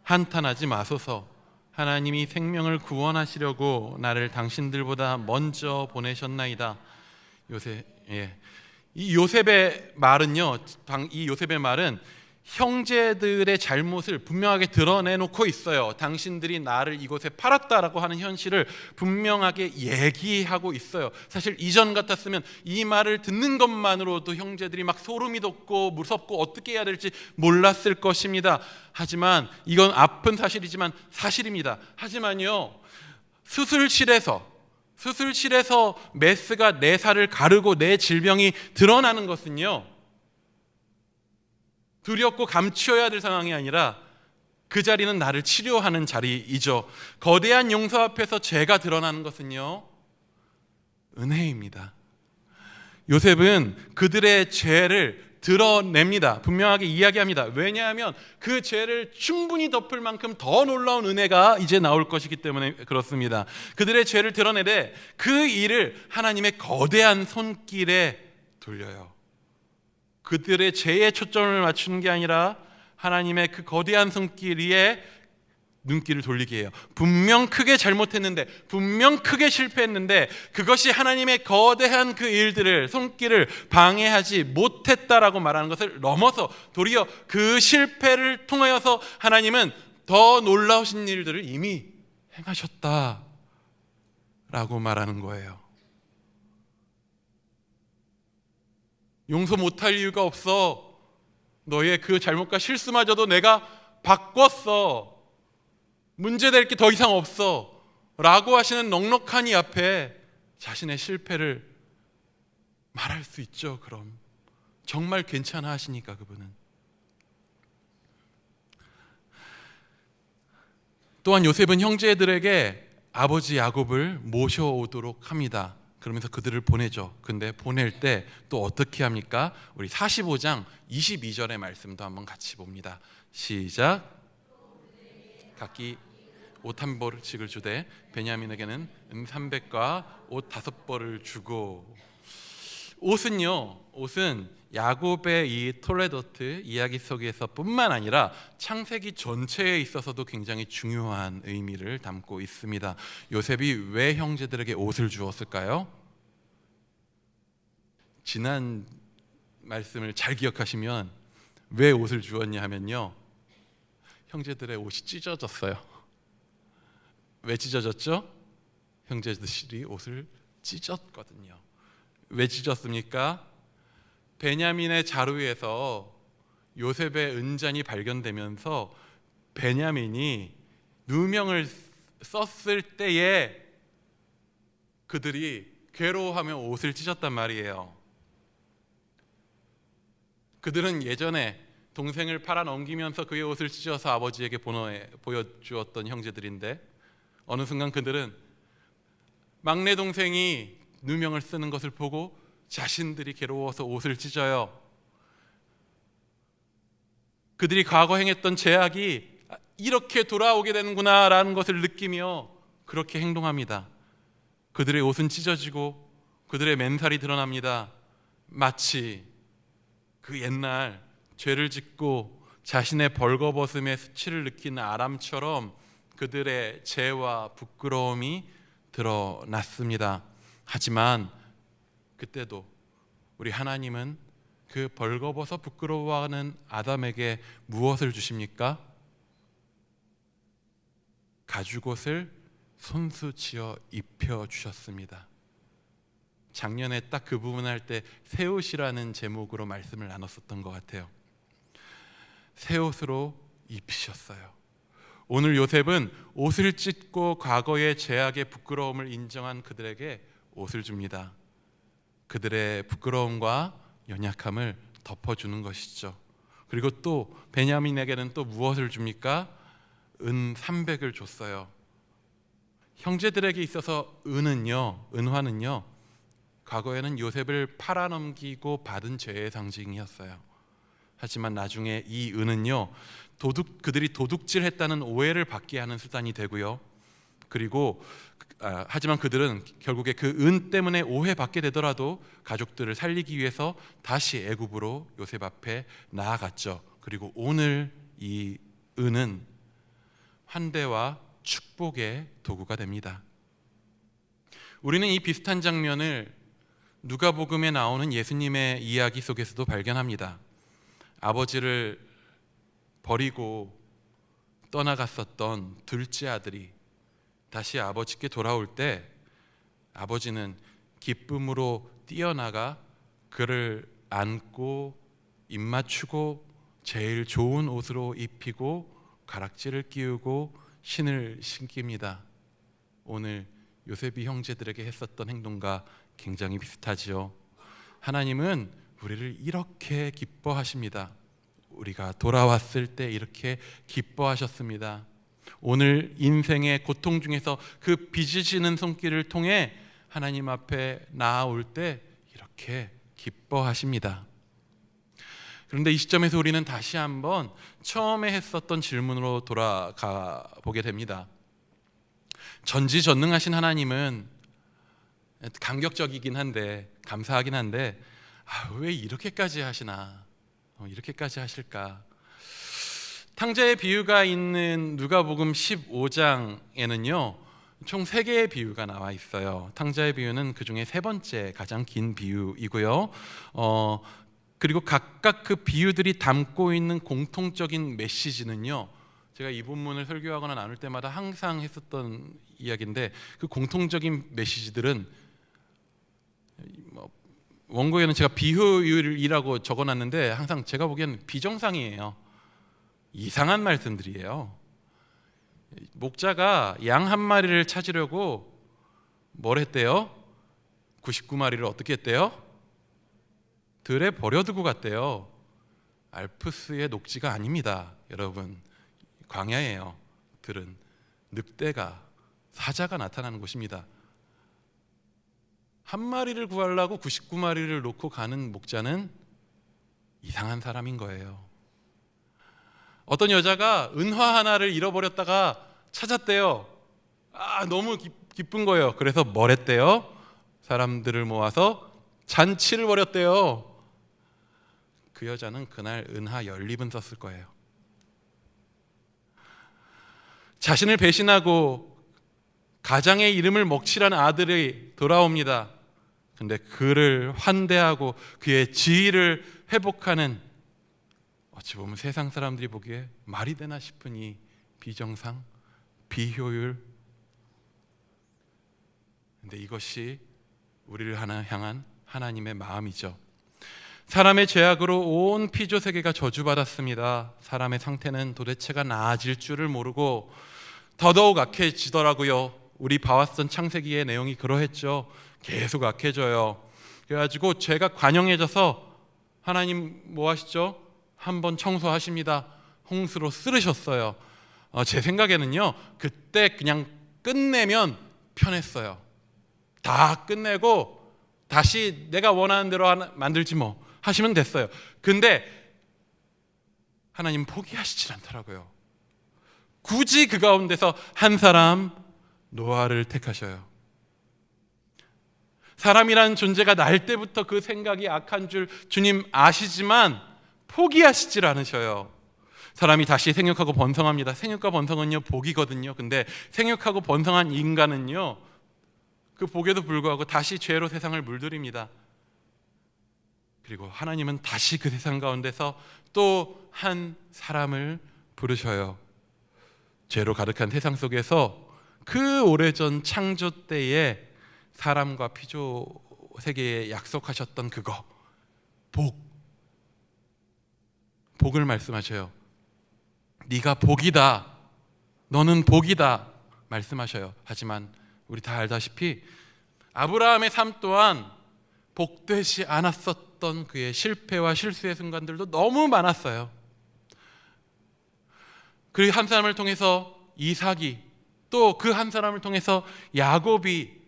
한탄하지 마소서. 하나님이 생명을 구원하시려고 나를 당신들보다 먼저 보내셨나이다. 이 요셉의 말은요, 이 요셉의 말은 형제들의 잘못을 분명하게 드러내놓고 있어요. 당신들이 나를 이곳에 팔았다라고 하는 현실을 분명하게 얘기하고 있어요. 사실 이전 같았으면 이 말을 듣는 것만으로도 형제들이 막 소름이 돋고 무섭고 어떻게 해야 될지 몰랐을 것입니다. 하지만 이건 아픈 사실이지만 사실입니다. 하지만요, 수술실에서 메스가 내 살을 가르고 내 질병이 드러나는 것은요, 두렵고 감추어야 될 상황이 아니라 그 자리는 나를 치료하는 자리이죠. 거대한 용서 앞에서 죄가 드러나는 것은요, 은혜입니다. 요셉은 그들의 죄를 드러냅니다. 분명하게 이야기합니다. 왜냐하면 그 죄를 충분히 덮을 만큼 더 놀라운 은혜가 이제 나올 것이기 때문에 그렇습니다. 그들의 죄를 드러내되 그 일을 하나님의 거대한 손길에 돌려요. 그들의 죄에 초점을 맞추는 게 아니라 하나님의 그 거대한 손길 위에 눈길을 돌리게 해요. 분명 크게 잘못했는데, 분명 크게 실패했는데 그것이 하나님의 거대한 그 일들을, 손길을 방해하지 못했다라고 말하는 것을 넘어서 도리어 그 실패를 통하여서 하나님은 더 놀라우신 일들을 이미 행하셨다라고 말하는 거예요. 용서 못할 이유가 없어. 너의 그 잘못과 실수마저도 내가 바꿨어. 문제될 게 더 이상 없어 라고 하시는 넉넉한 이 앞에 자신의 실패를 말할 수 있죠. 그럼 정말 괜찮아 하시니까 그분은. 또한 요셉은 형제들에게 아버지 야곱을 모셔오도록 합니다. 그러면서 그들을 보내죠. 근데 보낼 때 또 어떻게 합니까? 우리 45장 22절의 말씀도 한번 같이 봅니다. 시작. 각기 옷 한 벌씩을 주되 베냐민에게는 은 300과 옷 5벌을 주고. 옷은 야곱의 이 톨레도트 이야기 속에서 뿐만 아니라 창세기 전체에 있어서도 굉장히 중요한 의미를 담고 있습니다. 요셉이 왜 형제들에게 옷을 주었을까요? 지난 말씀을 잘 기억하시면 왜 옷을 주었냐 하면요, 형제들의 옷이 찢어졌어요. 왜 찢어졌죠? 형제들이 옷을 찢었거든요. 왜 찢었습니까? 베냐민의 자루에서 요셉의 은잔이 발견되면서 베냐민이 누명을 썼을 때에 그들이 괴로워하며 옷을 찢었단 말이에요. 그들은 예전에 동생을 팔아 넘기면서 그의 옷을 찢어서 아버지에게 보여주었던 형제들인데, 어느 순간 그들은 막내 동생이 누명을 쓰는 것을 보고 자신들이 괴로워서 옷을 찢어요. 그들이 과거 행했던 죄악이 이렇게 돌아오게 되는구나 라는 것을 느끼며 그렇게 행동합니다. 그들의 옷은 찢어지고 그들의 맨살이 드러납니다. 마치 그 옛날 죄를 짓고 자신의 벌거벗음의 수치를 느끼는 아람처럼 그들의 죄와 부끄러움이 드러났습니다. 하지만 그때도 우리 하나님은 그 벌거벗어 부끄러워하는 아담에게 무엇을 주십니까? 가죽옷을 손수지어 입혀주셨습니다. 작년에 딱 그 부분 할 때 새옷이라는 제목으로 말씀을 나눴었던 것 같아요. 새옷으로 입히셨어요. 오늘 요셉은 옷을 찢고 과거의 죄악의 부끄러움을 인정한 그들에게 옷을 줍니다. 그들의 부끄러움과 연약함을 덮어주는 것이죠. 그리고 또 베냐민에게는 또 무엇을 줍니까? 은 300을 줬어요. 형제들에게 있어서 은화는요, 과거에는 요셉을 팔아넘기고 받은 죄의 상징이었어요. 하지만 나중에 이 은은요, 그들이 도둑질했다는 오해를 받게 하는 수단이 되고요. 그리고 하지만 그들은 결국에 그 은 때문에 오해받게 되더라도 가족들을 살리기 위해서 다시 애굽으로 요셉 앞에 나아갔죠. 그리고 오늘 이 은은 환대와 축복의 도구가 됩니다. 우리는 이 비슷한 장면을 누가복음에 나오는 예수님의 이야기 속에서도 발견합니다. 아버지를 버리고 떠나갔었던 둘째 아들이 다시 아버지께 돌아올 때 아버지는 기쁨으로 뛰어나가 그를 안고 입맞추고 제일 좋은 옷으로 입히고 가락지를 끼우고 신을 신깁니다. 오늘 요셉이 형제들에게 했었던 행동과 굉장히 비슷하지요. 하나님은 우리를 이렇게 기뻐하십니다. 우리가 돌아왔을 때 이렇게 기뻐하셨습니다. 오늘 인생의 고통 중에서 그 빚으시는 손길을 통해 하나님 앞에 나아올 때 이렇게 기뻐하십니다. 그런데 이 시점에서 우리는 다시 한번 처음에 했었던 질문으로 돌아가 보게 됩니다. 전지전능하신 하나님은 감격적이긴 한데, 감사하긴 한데, 왜 이렇게까지 하시나? 이렇게까지 하실까? 탕자의 비유가 있는 누가복음 15장에는요 총 3개의 비유가 나와 있어요. 탕자의 비유는 그 중에 3번째 가장 긴 비유이고요. 그리고 각각 그 비유들이 담고 있는 공통적인 메시지는요, 제가 이 본문을 설교하거나 나눌 때마다 항상 했었던 이야기인데, 그 공통적인 메시지들은 원고에는 제가 비유율이라고 적어놨는데 항상 제가 보기엔 비정상이에요. 이상한 말씀들이에요. 목자가 양 한 마리를 찾으려고 뭘 했대요? 99마리를 어떻게 했대요? 들에 버려두고 갔대요. 알프스의 녹지가 아닙니다, 여러분. 광야예요. 들은 늑대가, 사자가 나타나는 곳입니다. 한 마리를 구하려고 99마리를 놓고 가는 목자는 이상한 사람인 거예요. 어떤 여자가 은화 하나를 잃어버렸다가 찾았대요. 너무 기쁜 거예요. 그래서 뭘 했대요? 사람들을 모아서 잔치를 벌였대요. 그 여자는 그날 은하 연립은 썼을 거예요. 자신을 배신하고 가장의 이름을 먹칠한 아들이 돌아옵니다. 근데 그를 환대하고 그의 지위를 회복하는, 어찌 보면 세상 사람들이 보기에 말이 되나 싶은 이 비정상, 비효율. 근데 이것이 우리를 향한 하나님의 마음이죠. 사람의 죄악으로 온 피조 세계가 저주받았습니다. 사람의 상태는 도대체가 나아질 줄을 모르고 더더욱 악해지더라고요. 우리 봐왔던 창세기의 내용이 그러했죠. 계속 악해져요. 그래가지고 죄가 관영해져서 하나님 뭐 하시죠? 한번 청소하십니다. 홍수로 쓰르셨어요. 제 생각에는요, 그때 그냥 끝내면 편했어요. 다 끝내고 다시 내가 원하는 대로 만들지 뭐 하시면 됐어요. 근데 하나님 포기하시질 않더라고요. 굳이 그 가운데서 한 사람, 노아를 택하셔요. 사람이라는 존재가 날 때부터 그 생각이 악한 줄 주님 아시지만 포기하시질 않으셔요. 사람이 다시 생육하고 번성합니다. 생육과 번성은요 복이거든요. 근데 생육하고 번성한 인간은요, 그 복에도 불구하고 다시 죄로 세상을 물들입니다. 그리고 하나님은 다시 그 세상 가운데서 또 한 사람을 부르셔요. 죄로 가득한 세상 속에서 그 오래전 창조 때에 사람과 피조 세계에 약속하셨던 그거, 복을 말씀하셔요. 네가 복이다, 너는 복이다 말씀하셔요. 하지만 우리 다 알다시피 아브라함의 삶 또한 복되지 않았었던 그의 실패와 실수의 순간들도 너무 많았어요. 그 한 사람을 통해서 이삭이, 또 그 한 사람을 통해서 야곱이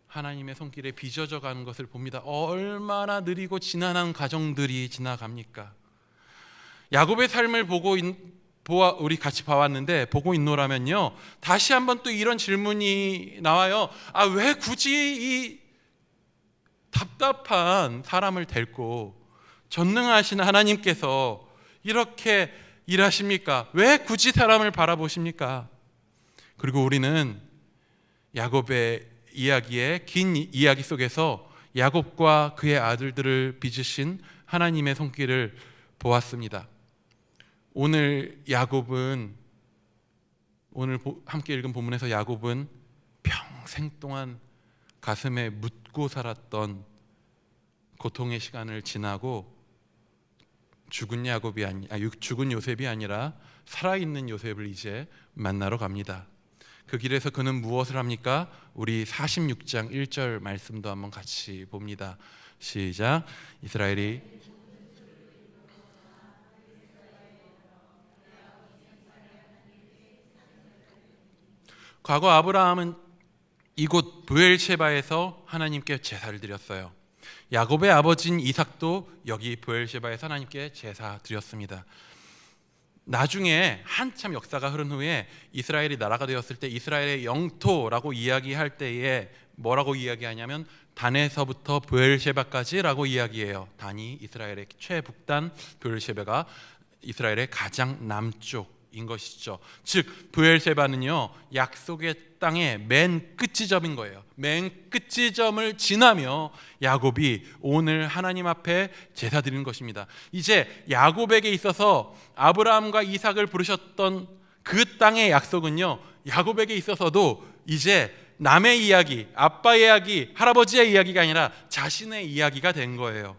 하나님의 손길에 빚어져 가는 것을 봅니다. 얼마나 느리고 지난한 가정들이 지나갑니까? 야곱의 삶을 우리 같이 봐왔는데, 보고 있노라면요, 다시 한번 또 이런 질문이 나와요. 왜 굳이 이 답답한 사람을 데리고 전능하신 하나님께서 이렇게 일하십니까? 왜 굳이 사람을 바라보십니까? 그리고 우리는 야곱의 이야기의 긴 이야기 속에서 야곱과 그의 아들들을 빚으신 하나님의 손길을 보았습니다. 오늘 함께 읽은 본문에서 야곱은 평생 동안 가슴에 묻고 살았던 고통의 시간을 지나고 죽은 요셉이 아니라 살아있는 요셉을 이제 만나러 갑니다. 그 길에서 그는 무엇을 합니까? 우리 46장 1절 말씀도 한번 같이 봅니다. 시작. 이스라엘이 과거 아브라함은 이곳 브엘셰바에서 하나님께 제사를 드렸어요. 야곱의 아버지인 이삭도 여기 브엘셰바에서 하나님께 제사 드렸습니다. 나중에 한참 역사가 흐른 후에 이스라엘이 나라가 되었을 때 이스라엘의 영토라고 이야기할 때에 뭐라고 이야기하냐면 단에서부터 브엘셰바까지라고 이야기해요. 단이 이스라엘의 최북단, 브엘셰바가 이스라엘의 가장 남쪽인 것이죠. 즉 브엘셰바는요 약속의 땅의 맨 끝지점인 거예요. 맨 끝지점을 지나며 야곱이 오늘 하나님 앞에 제사 드리는 것입니다. 이제 야곱에게 있어서 아브라함과 이삭을 부르셨던 그 땅의 약속은요 야곱에게 있어서도 이제 남의 이야기, 아빠의 이야기, 할아버지의 이야기가 아니라 자신의 이야기가 된 거예요.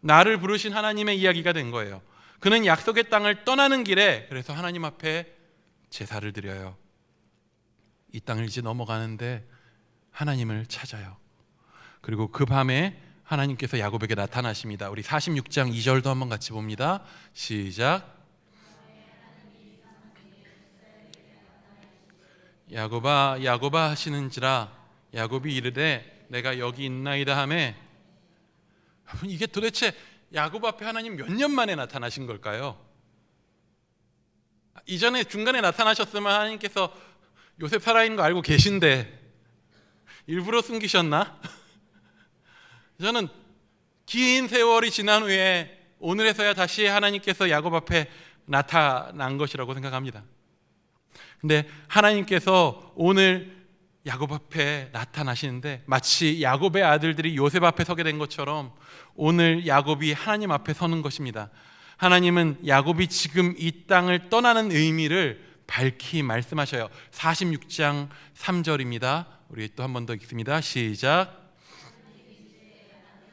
나를 부르신 하나님의 이야기가 된 거예요. 그는 약속의 땅을 떠나는 길에 그래서 하나님 앞에 제사를 드려요. 이 땅을 이제 넘어가는데 하나님을 찾아요. 그리고 그 밤에 하나님께서 야곱에게 나타나십니다. 우리 46장 2절도 한번 같이 봅니다. 시작. 야곱아 야곱아 하시는지라 야곱이 이르되 내가 여기 있나이다 하매. 이게 도대체 야곱 앞에 하나님 몇 년 만에 나타나신 걸까요? 이전에 중간에 나타나셨으면 하나님께서 요셉 살아있는 거 알고 계신데 일부러 숨기셨나? 저는 긴 세월이 지난 후에 오늘에서야 다시 하나님께서 야곱 앞에 나타난 것이라고 생각합니다. 근데 하나님께서 오늘 야곱 앞에 나타나시는데 마치 야곱의 아들들이 요셉 앞에 서게 된 것처럼 오늘 야곱이 하나님 앞에 서는 것입니다. 하나님은 야곱이 지금 이 땅을 떠나는 의미를 밝히 말씀하셔요. 46장 3절입니다. 우리 또 한 번 더 읽습니다. 시작.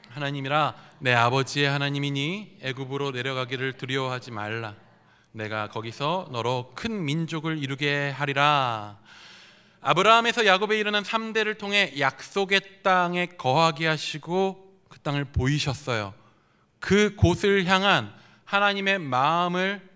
하나님이라 내 아버지의 하나님이니 애굽으로 내려가기를 두려워하지 말라. 내가 거기서 너로 큰 민족을 이루게 하리라. 아브라함에서 야곱에 이르는 3대를 통해 약속의 땅에 거하게 하시고 그 땅을 보이셨어요. 그 곳을 향한 하나님의 마음을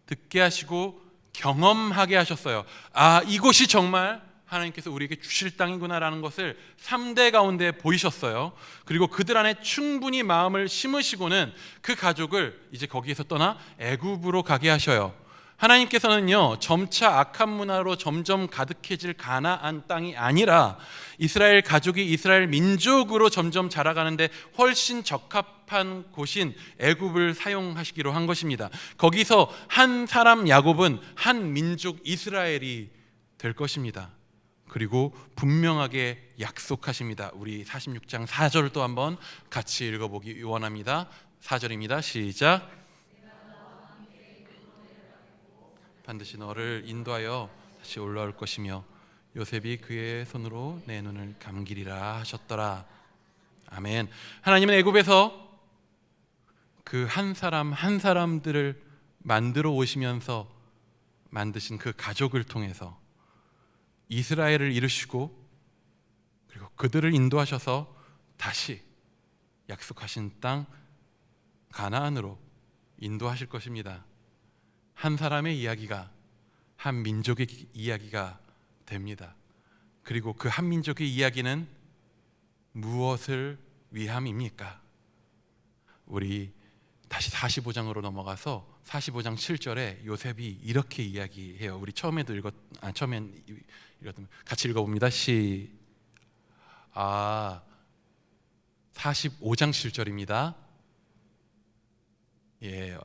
듣게 하시고 경험하게 하셨어요. 아, 이곳이 정말 하나님께서 우리에게 주실 땅이구나라는 것을 3대 가운데 보이셨어요. 그리고 그들 안에 충분히 마음을 심으시고는 그 가족을 이제 거기에서 떠나 애굽으로 가게 하셔요. 하나님께서는요 점차 악한 문화로 점점 가득해질 가나안 땅이 아니라 이스라엘 가족이 이스라엘 민족으로 점점 자라가는데 훨씬 적합한 곳인 애굽을 사용하시기로 한 것입니다. 거기서 한 사람 야곱은 한 민족 이스라엘이 될 것입니다. 그리고 분명하게 약속하십니다. 우리 46장 4절도 한번 같이 읽어보기 원합니다. 4절입니다. 시작. 반드시 너를 인도하여 다시 올라올 것이며 요셉이 그의 손으로 내 눈을 감기리라 하셨더라. 아멘. 하나님은 애굽에서 그 한 사람 한 사람들을 만들어 오시면서 만드신 그 가족을 통해서 이스라엘을 이루시고 그리고 그들을 인도하셔서 다시 약속하신 땅 가나안으로 인도하실 것입니다. 한 사람의 이야기가 한 민족의 이야기가 됩니다. 그리고 그 한 민족의 이야기는 무엇을 위함입니까? 우리 다시 45장으로 넘어가서 45장 7절에 요셉이 이렇게 이야기해요. 우리 처음엔 읽었던 같이 읽어봅니다. 45장 7절입니다. 예,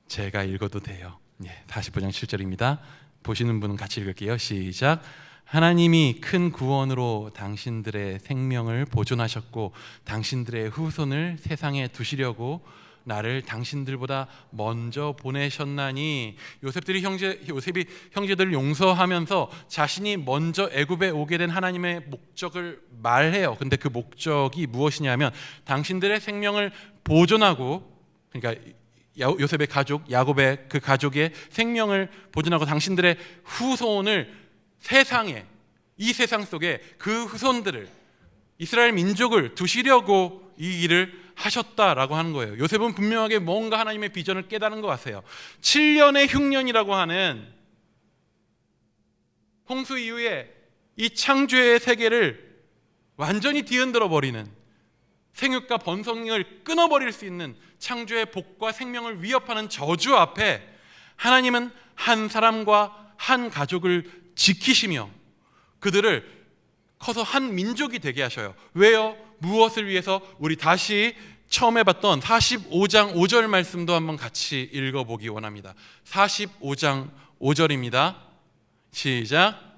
제가 읽어도 돼요. 예, 45장 7절입니다. 보시는 분은 같이 읽을게요. 시작. 하나님이 큰 구원으로 당신들의 생명을 보존하셨고 당신들의 후손을 세상에 두시려고 나를 당신들보다 먼저 보내셨나니. 요셉이 형제들을 용서하면서 자신이 먼저 애굽에 오게 된 하나님의 목적을 말해요. 근데 그 목적이 무엇이냐면 당신들의 생명을 보존하고, 그러니까 요셉의 가족, 야곱의 그 가족의 생명을 보존하고 당신들의 후손을 세상에, 이 세상 속에 그 후손들을, 이스라엘 민족을 두시려고 이 일을 하셨다라고 하는 거예요. 요셉은 분명하게 뭔가 하나님의 비전을 깨달은 것 같아요. 7년의 흉년이라고 하는 홍수 이후에 이 창조의 세계를 완전히 뒤흔들어 버리는, 생육과 번성을 끊어버릴 수 있는 창조의 복과 생명을 위협하는 저주 앞에 하나님은 한 사람과 한 가족을 지키시며 그들을 커서 한 민족이 되게 하셔요. 왜요? 무엇을 위해서? 우리 다시 처음에 봤던 45장 5절 말씀도 한번 같이 읽어보기 원합니다. 45장 5절입니다. 시작.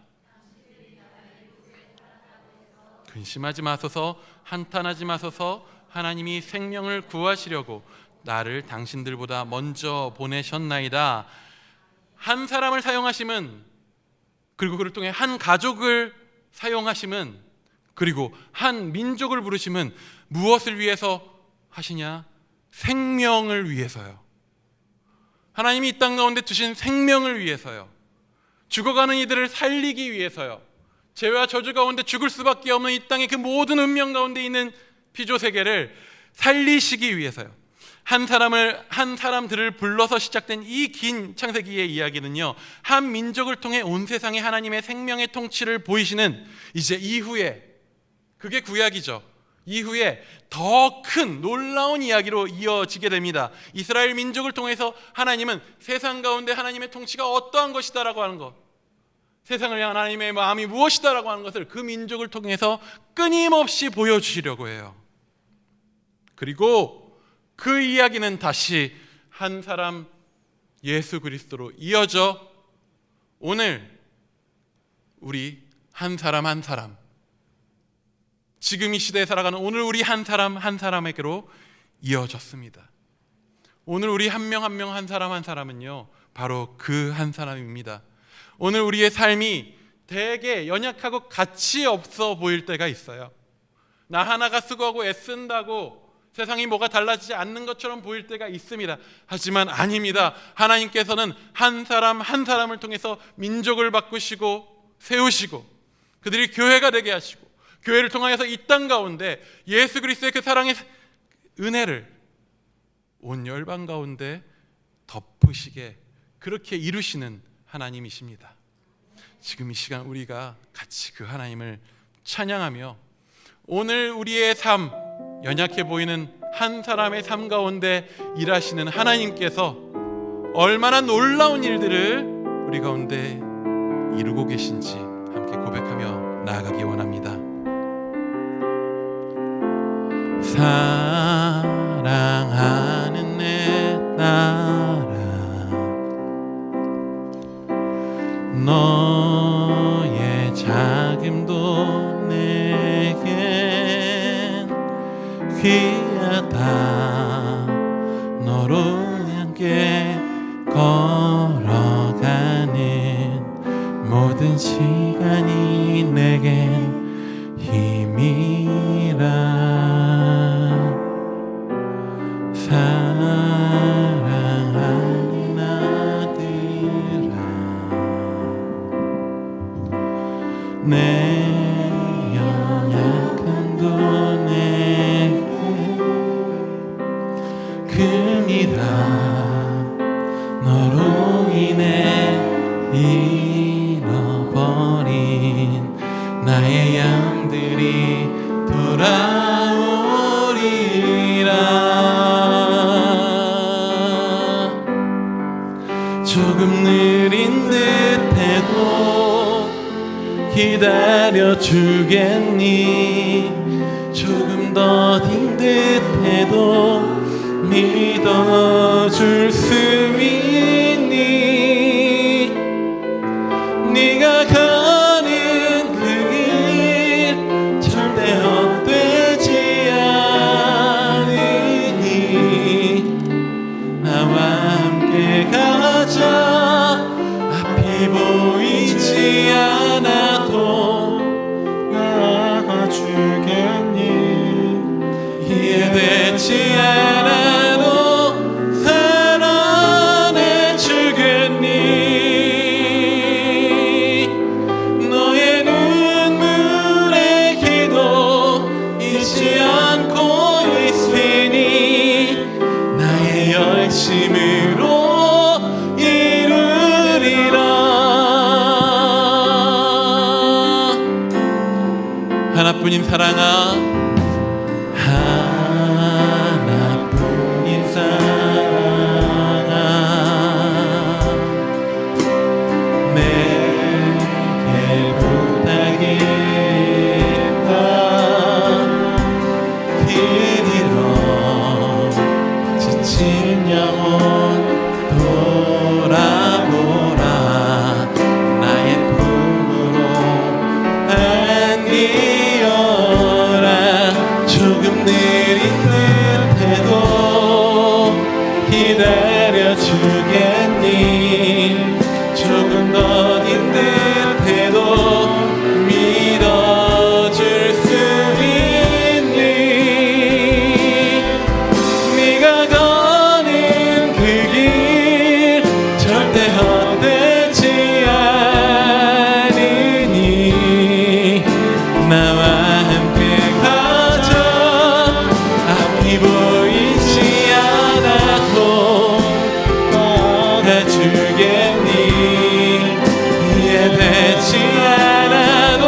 근심하지 마소서, 한탄하지 마소서. 하나님이 생명을 구하시려고 나를 당신들보다 먼저 보내셨나이다. 한 사람을 사용하심은, 그리고 그를 통해 한 가족을 사용하심은, 그리고 한 민족을 부르심은 무엇을 위해서 하시냐? 생명을 위해서요. 하나님이 이 땅 가운데 두신 생명을 위해서요. 죽어가는 이들을 살리기 위해서요. 죄와 저주 가운데 죽을 수밖에 없는 이 땅의 그 모든 운명 가운데 있는 피조 세계를 살리시기 위해서요. 한 사람들을 불러서 시작된 이 긴 창세기의 이야기는요, 한 민족을 통해 온 세상에 하나님의 생명의 통치를 보이시는, 이제 이후에, 그게 구약이죠, 이후에 더 큰 놀라운 이야기로 이어지게 됩니다. 이스라엘 민족을 통해서 하나님은 세상 가운데 하나님의 통치가 어떠한 것이다라고 하는 것, 세상을 향한 하나님의 마음이 무엇이다라고 하는 것을 그 민족을 통해서 끊임없이 보여주시려고 해요. 그리고 그 이야기는 다시 한 사람 예수 그리스도로 이어져 오늘 우리 한 사람 한 사람, 지금 이 시대에 살아가는 오늘 우리 한 사람 한 사람에게로 이어졌습니다. 오늘 우리 한 명 한 명 한 사람 한 사람은요, 바로 그 한 사람입니다. 오늘 우리의 삶이 되게 연약하고 가치 없어 보일 때가 있어요. 나 하나가 수고하고 애쓴다고 세상이 뭐가 달라지지 않는 것처럼 보일 때가 있습니다. 하지만 아닙니다. 하나님께서는 한 사람 한 사람을 통해서 민족을 바꾸시고 세우시고 그들이 교회가 되게 하시고 교회를 통하여서 이 땅 가운데 예수 그리스도의 그 사랑의 은혜를 온 열방 가운데 덮으시게 그렇게 이루시는 하나님이십니다. 지금 이 시간 우리가 같이 그 하나님을 찬양하며 오늘 우리의 삶, 연약해 보이는 한 사람의 삶 가운데 일하시는 하나님께서 얼마나 놀라운 일들을 우리 가운데 이루고 계신지 함께 고백하며 나아가기 원합니다. 사랑하는 내 딸아, 너의 자금도 내겐 귀하다. 너로 함께 걸어가는 모든 시간이 내겐 힘이라. 사랑하는 아들아, 내 연약함도 내게 금이라. 너로 인해 잃어버린 나의 양들이 돌아오리라. 조금 느린 듯해도 기다려 주겠니? 조금 더딘 듯해도 믿어줄 수 있니? 네가 가는 그 길 절대 헛되지 않으니 나와 함께 가자. 앞이 보이지 않아도 나아가 주겠니? 이해되지 않아도 사랑해 주겠니? 하나뿐인 사랑아, 하나뿐인 사랑아, 내게 부탁했다. 길이로 지친 영혼 돌아보라. 나의 품으로 안기어라. 조금 느린 듯해도 기다려주겠니? 조금 더딘 듯해도 믿어줄 수 있니? 네가 가는 그 길 절대 헛되지 않으니 나와 함께 가자. 앞이 보이지 않아도 해주겠니? 이해되지 않아도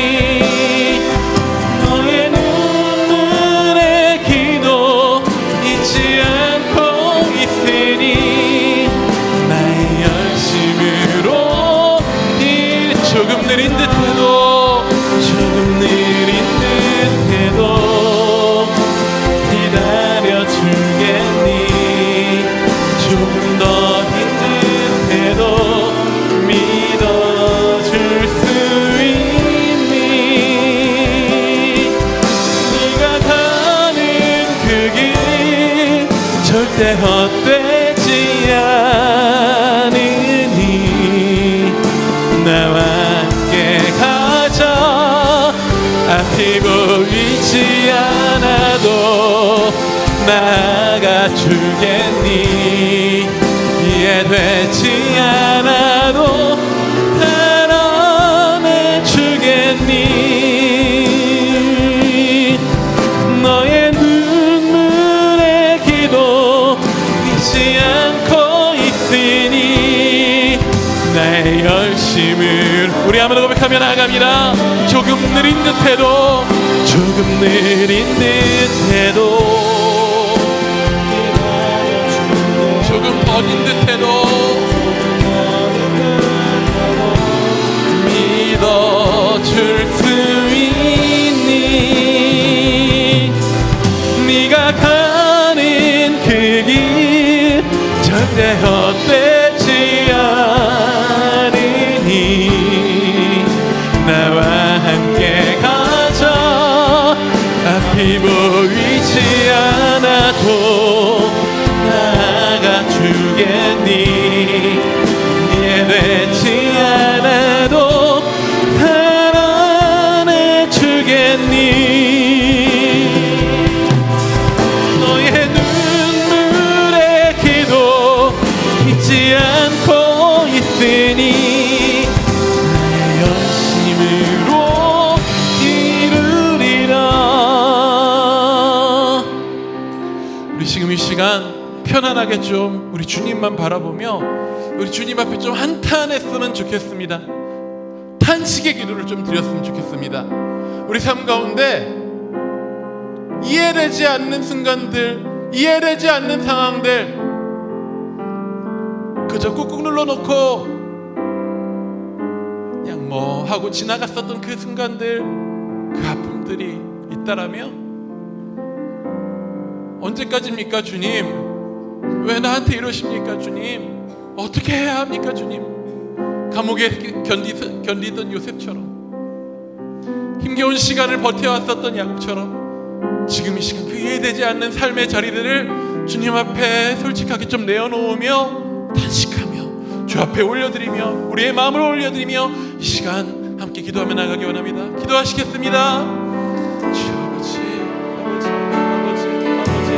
사랑해주겠니? 너의 눈물의 기도 잊지 않고 있으니 나의 열심으로 조금 느린 듯해도 조금 느린 듯해도 기다려주겠니? 조금 더딘 듯해도 믿어줄 수 있니? 네가 가는 그 길 절대 헛되지 않으니 나와 함께 가자. 앞이 보이지 않아도 나아가주겠니? 이해되지 않아도 사랑해주겠니? 너의 눈물의 기도 잊지 않고 있으니 나의 열심을 우리 아무나 고백하며 나아갑니다. 조금 느린 듯해도 조금 느린 듯해도 조금 더딘 듯해도 믿어줄 수 있니? 네가 가는 그 길 절대 헛되지 않으니 나와 함께 가자. 앞이 보이지 않아도 나아가주겠니? 이해되지 않아도 사랑해주겠니? 너의 눈물의 기도 잊지 않고 있으니 나의 열심으로 이루리라. 우리 지금 이 시간 편안하게 좀 우리 주님만 바라보며 우리 주님 앞에 좀 한탄했으면 좋겠습니다. 탄식의 기도를 좀 드렸으면 좋겠습니다. 우리 삶 가운데 이해되지 않는 순간들, 이해되지 않는 상황들 그저 꾹꾹 눌러놓고 그냥 뭐 하고 지나갔었던 그 순간들, 그 아픔들이 있다라면 언제까지입니까 주님? 왜 나한테 이러십니까 주님? 어떻게 해야 합니까 주님? 감옥에 견디던 요셉처럼 힘겨운 시간을 버텨왔었던 야곱처럼 지금 이 시간 그 이해되지 않는 삶의 자리들을 주님 앞에 솔직하게 좀 내어놓으며 탄식하며 주 앞에 올려드리며 우리의 마음을 올려드리며 이 시간 함께 기도하며 나가기 원합니다. 기도하시겠습니다. 주 아버지, 아버지, 아버지, 아버지, 아버지,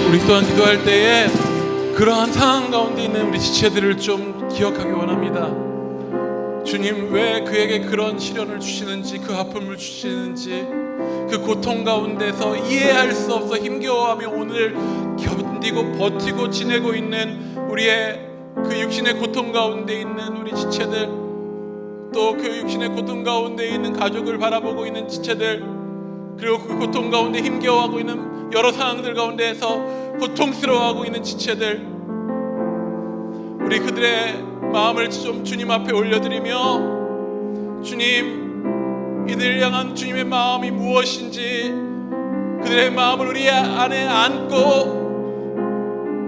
우리 또한 기도할 때에 그러한 상황 가운데 있는 우리 지체들을 좀 기억하기 원합니다. 주님, 왜 그에게 그런 시련을 주시는지, 그 아픔을 주시는지, 그 고통 가운데서 이해할 수 없어 힘겨워하며 오늘 견디고 버티고 지내고 있는 우리의 그 육신의 고통 가운데 있는 우리 지체들, 또 그 육신의 고통 가운데 있는 가족을 바라보고 있는 지체들, 그리고 그 고통 가운데 힘겨워하고 있는 여러 상황들 가운데에서 고통스러워하고 있는 지체들, 우리 그들의 마음을 좀 주님 앞에 올려드리며, 주님, 이들 향한 주님의 마음이 무엇인지 그들의 마음을 우리 안에 안고,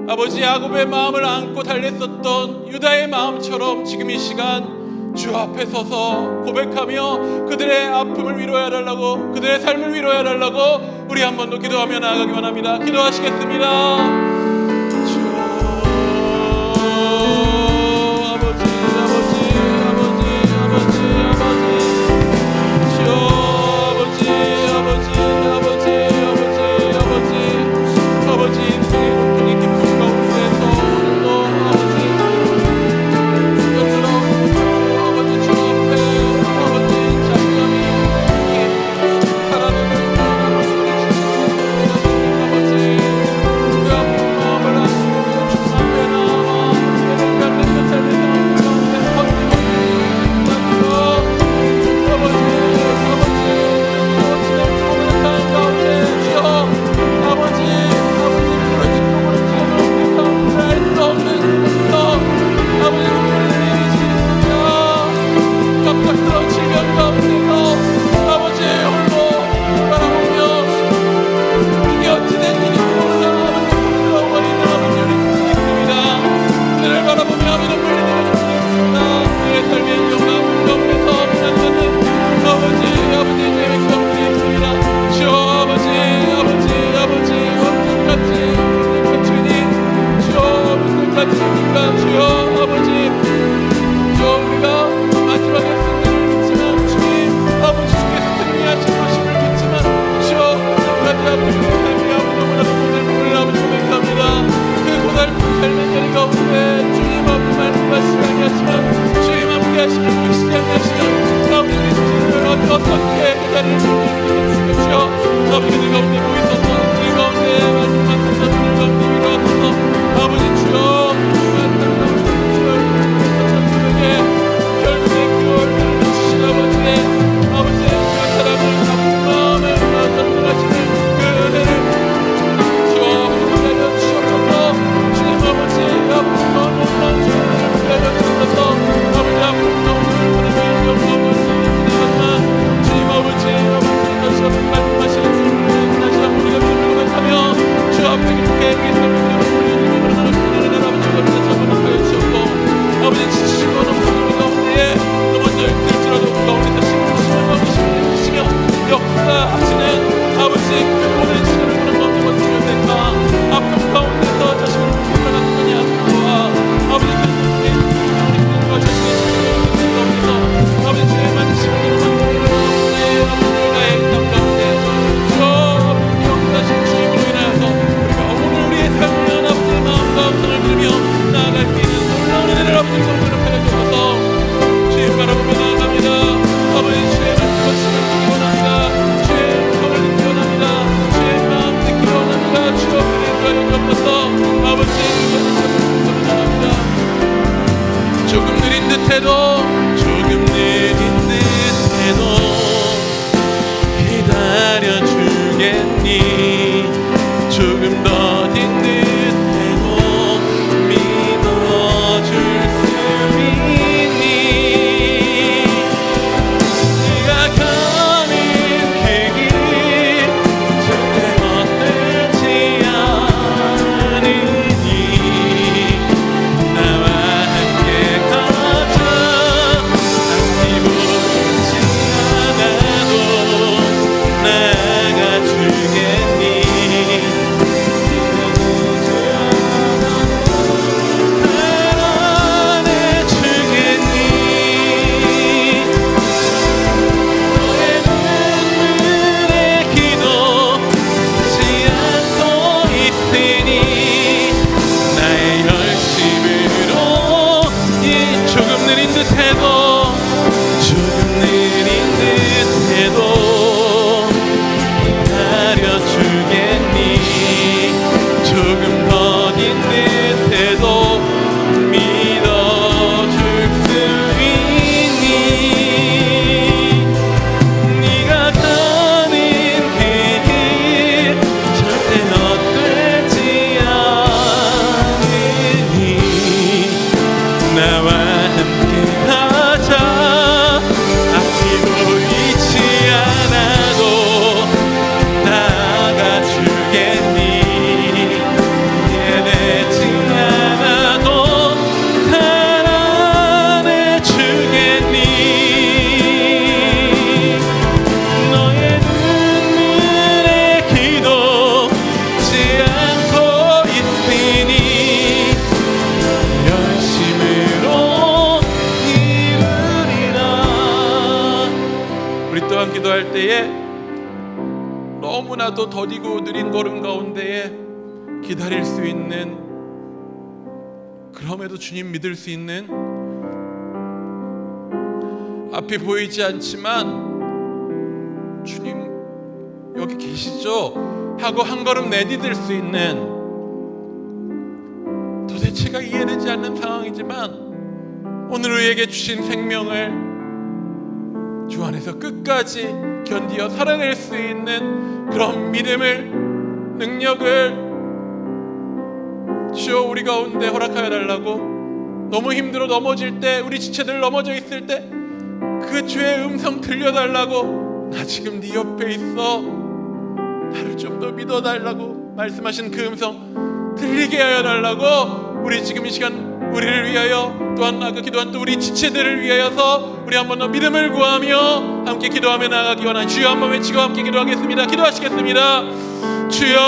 아버지 야곱의 마음을 안고 달렸었던 유다의 마음처럼 지금 이 시간 주 앞에 서서 고백하며 그들의 아픔을 위로해 달라고, 그들의 삶을 위로해 달라고 우리 한 번 더 기도하며 나아가기 원합니다. 기도하시겠습니다. 기도할 때에 너무나도 더디고 느린 걸음 가운데에 기다릴 수 있는, 그럼에도 주님 믿을 수 있는, 앞이 보이지 않지만 주님 여기 계시죠? 하고 한 걸음 내디딜 수 있는, 도대체가 이해되지 않는 상황이지만 오늘 우리에게 주신 생명을 주 안에서 끝까지 견디어 살아낼 수 있는 그런 믿음을, 능력을 주여 우리 가운데 허락하여 달라고. 너무 힘들어 넘어질 때, 우리 지체들 넘어져 있을 때 그 주의 음성 들려달라고. 나 지금 네 옆에 있어, 나를 좀 더 믿어달라고 말씀하신 그 음성 들리게 하여 달라고. 우리 지금 이 시간 우리를 위하여, 또한 아까 기도한 또 우리 지체들을 위하여서 우리 한 번 더 믿음을 구하며 함께 기도하며 나아가기 원하는 주여 한번 외치고 함께 기도하겠습니다. 기도하시겠습니다. 주여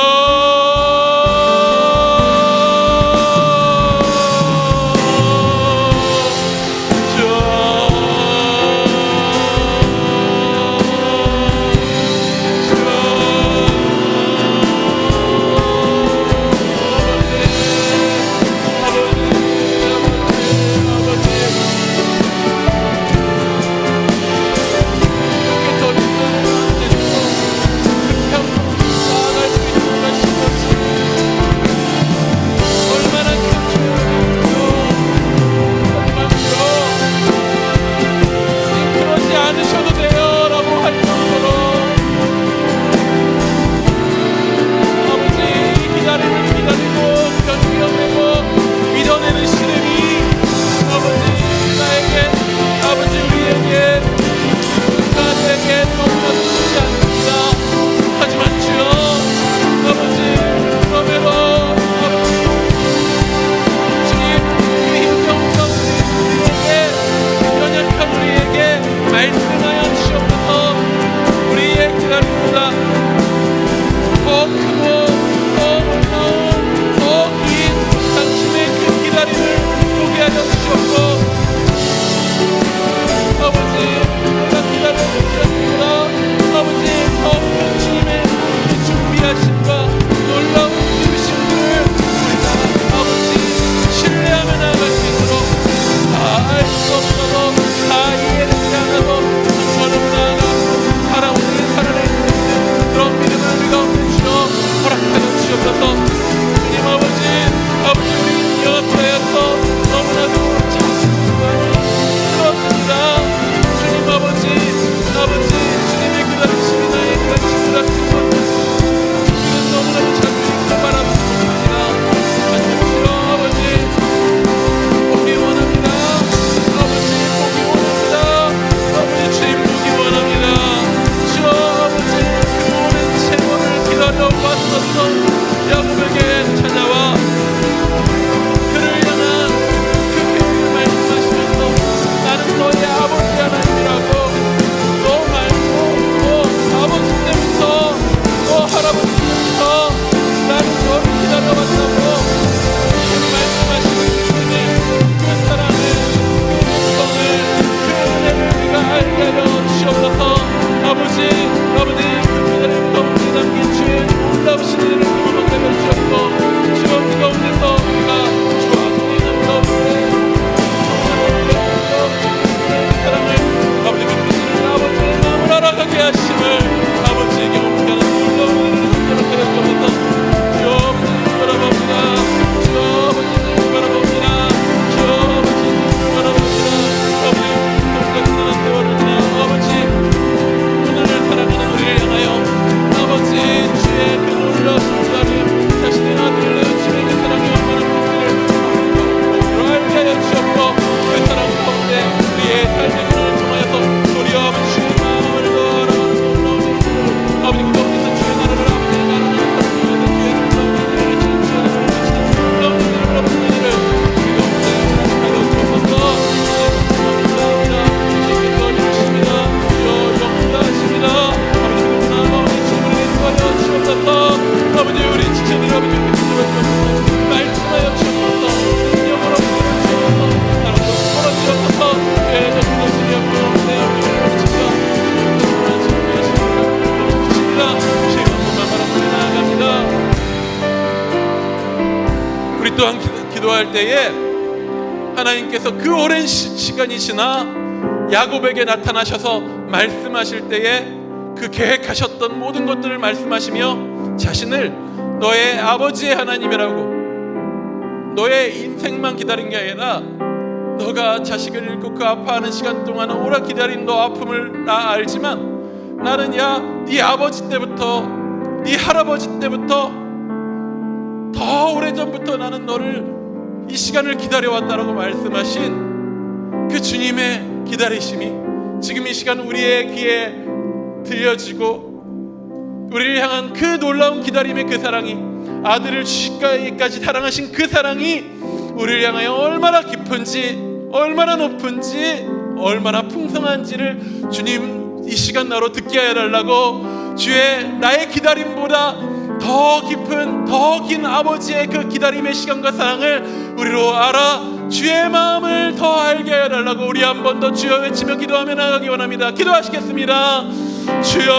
아버지 하나님이라고, 너 말고 너 아버지 때부터 우리 또한 기도할 때에 하나님께서 그 오랜 시간이 지나 야곱에게 나타나셔서 말씀하실 때에 그 계획하셨던 모든 것들을 말씀하시며 자신을 너의 아버지의 하나님이라고, 너의 인생만 기다린 게 아니라 너가 자식을 잃고 그 아파하는 시간 동안 오래 기다린 너 아픔을 나 알지만 나는 네 아버지 때부터, 네 할아버지 때부터 더 오래전부터 나는 너를 이 시간을 기다려왔다라고 말씀하신 그 주님의 기다리심이 지금 이 시간 우리의 귀에 들려지고, 우리를 향한 그 놀라운 기다림의 그 사랑이, 아들을 주시기까지 사랑하신 그 사랑이 우리를 향하여 얼마나 깊은지, 얼마나 높은지, 얼마나 풍성한지를 주님 이 시간 나로 듣게 해달라고, 주의 나의 기다림보다 더 깊은, 더 긴 아버지의 그 기다림의 시간과 사랑을 우리로 알아 주의 마음을 더 알게 해달라고 우리 한 번 더 주여 외치며 기도하며 나가기 원합니다. 기도하시겠습니다. 주여,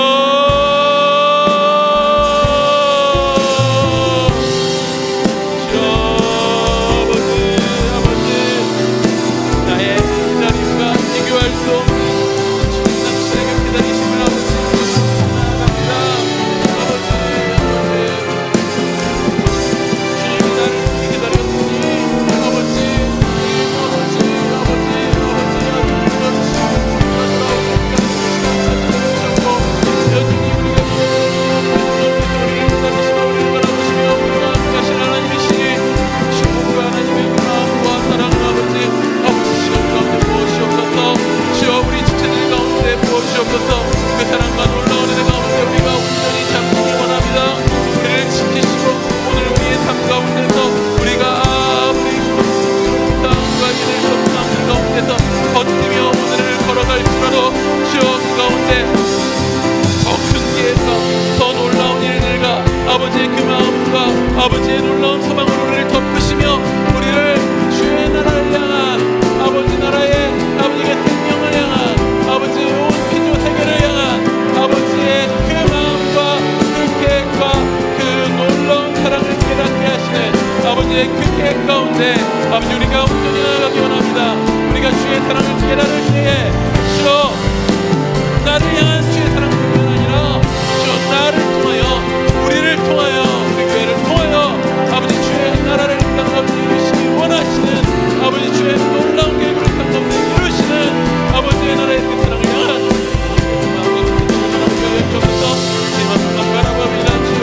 그 사랑과 놀라운 은혜 가운데 우리가 온전히 잠기기 원합니다. 우리를 지키시고 오늘 우리의 삶 가운데서 우리가 아무리 싸움과 일을 섭상하는 가운데서 버티며 오늘을 걸어갈지라도 주여 그 가운데 더 큰 기회가, 더 놀라운 일들과 아버지의 그 마음과 아버지의 놀라운 소망으로 우리를 덮으시며 우리를 주의 나라를 향한, 아버지 나라의 아버지의 생명을 향한, 아버지의 온 피조 세계를 향한 아버지의 그 마음과 그 계획과 그 놀라운 사랑을 깨닫게 하시는 아버지의 그 계획 가운데 아버지 우리가 온전히 나아가기 원합니다. 우리가 주의 사랑을 깨달을 때에 주여 나를 향한 주의 사랑뿐만 아니라 주여 나를 통하여, 우리를 통하여, 우리 교회를 통하여 아버지 주의 나라를 땅 가운데 이루시기 원하시는 아버지 주의 놀라운 계획을 땅 가운데 이루시는 아버지의 나라의 그 사랑을 향한 마음과 그 사랑을 외쳐서 이 마음과 바라봅니다. 주여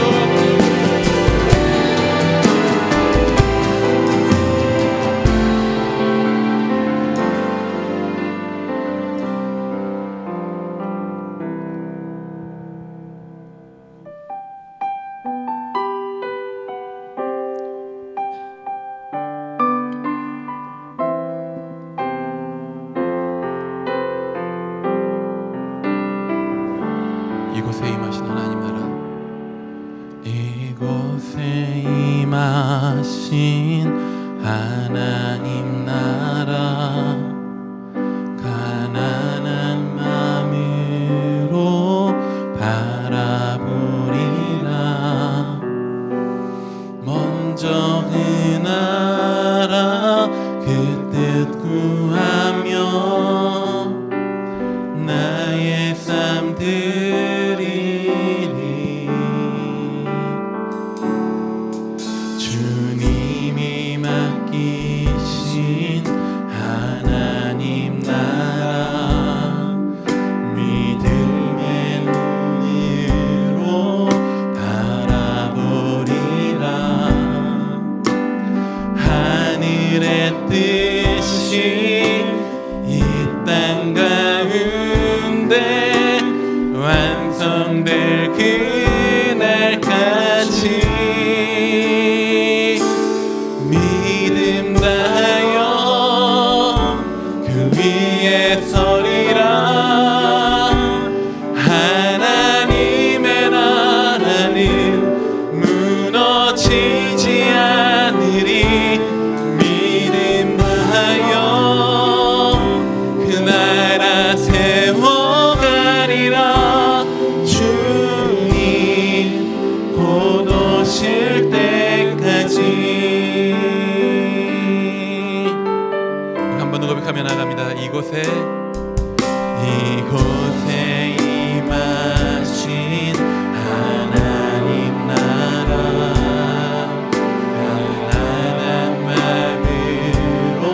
이곳에 임하신 하나님 나라, 이곳에 임하신 하나님 나라, 가난한 마음으로 바라보리라. 먼저 그 나라 그 뜻 구하며 나의 삶 드리니 주님이 맡기신 하나님 나라, 믿음의 눈으로 바라보리라. 하늘의 뜻이 이 땅 가운데 완성될 그날까지 이곳에 임하신 하나님 나라 간절한 마음으로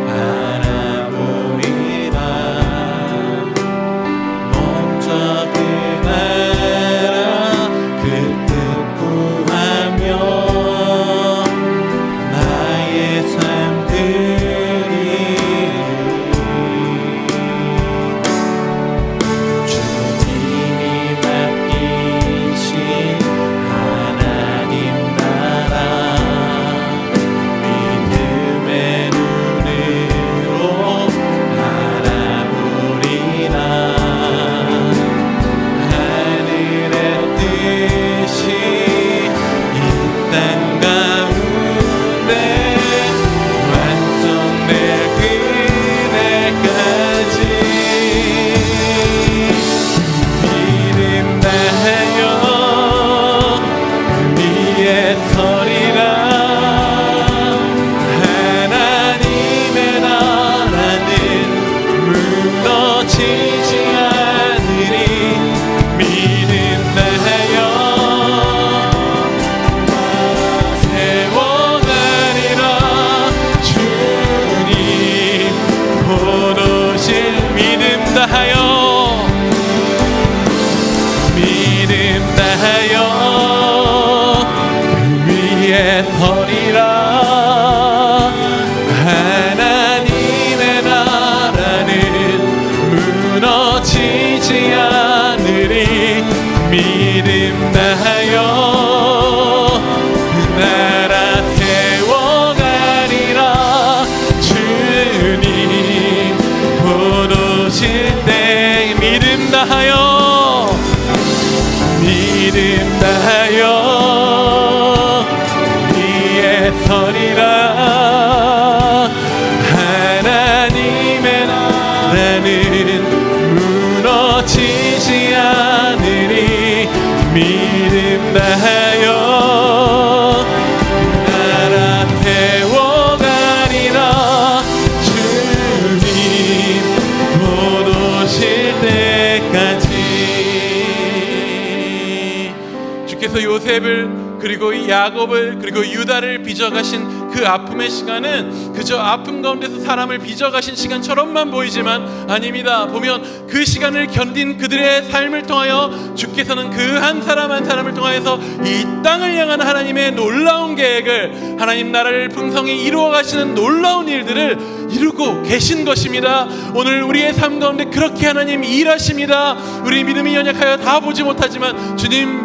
바라보리라. 먼저 그 나라 그 뜻 구하며 나의 삶들이 주님이 맡기신 하나님 나라 믿음의 눈으로 바라보리라. 하늘의 뜻이 이 땅 가운데 완성될 그날까지 믿음 다하여 위에 서리라. 하나님의 나라는 무너지지 않으리. 믿음 다하여 세워가리라. 주님 보노실 믿음 다하여 믿음 다하여 그 위에 서리라. 하나님의 나라는 무너지지 않으리. 믿음 다하여 그 나라 세워가리라. 주님 보노실 때 믿음 다하여 믿음 다하여 위에 서리라. 하나님의 나라는 무너지지 않으리. 믿음 다하여 나라 세워가리라. 주님 보노실 때까지. 주께서 요셉을 그리고 이 야곱을 그리고 유다를 빚어가신 그 아픔의 시간은 그저 아픔 가운데서 사람을 빚어가신 시간처럼만 보이지만 아닙니다. 보면 그 시간을 견딘 그들의 삶을 통하여 주께서는 그 한 사람 한 사람을 통하여서 이 땅을 향한 하나님의 놀라운 계획을, 하나님 나라를 풍성히 이루어 가시는 놀라운 일들을 이루고 계신 것입니다. 오늘 우리의 삶 가운데 그렇게 하나님 일하십니다. 우리 믿음이 연약하여 다 보지 못하지만 주님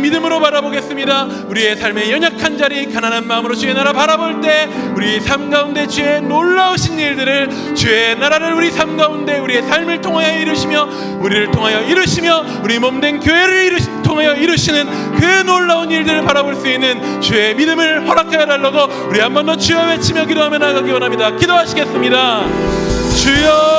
믿음으로 바라보겠습니다. 우리의 삶의 연약한 자리, 가난한 마음으로 주의 나라 바라볼 때 우리 삶 가운데 주의 놀라우신 일들을, 주의 나라를 우리 삶 가운데 우리의 삶을 통하여 이루시며 우리를 통하여 이루시며 우리 몸된 교회를 통하여 이루시는 그 놀라운 일들을 바라볼 수 있는 주의 믿음을 허락하여 달라고 우리 한 번 더 주여 외치며 기도하며 나가기 원합니다. 기도하시겠습니다. 주여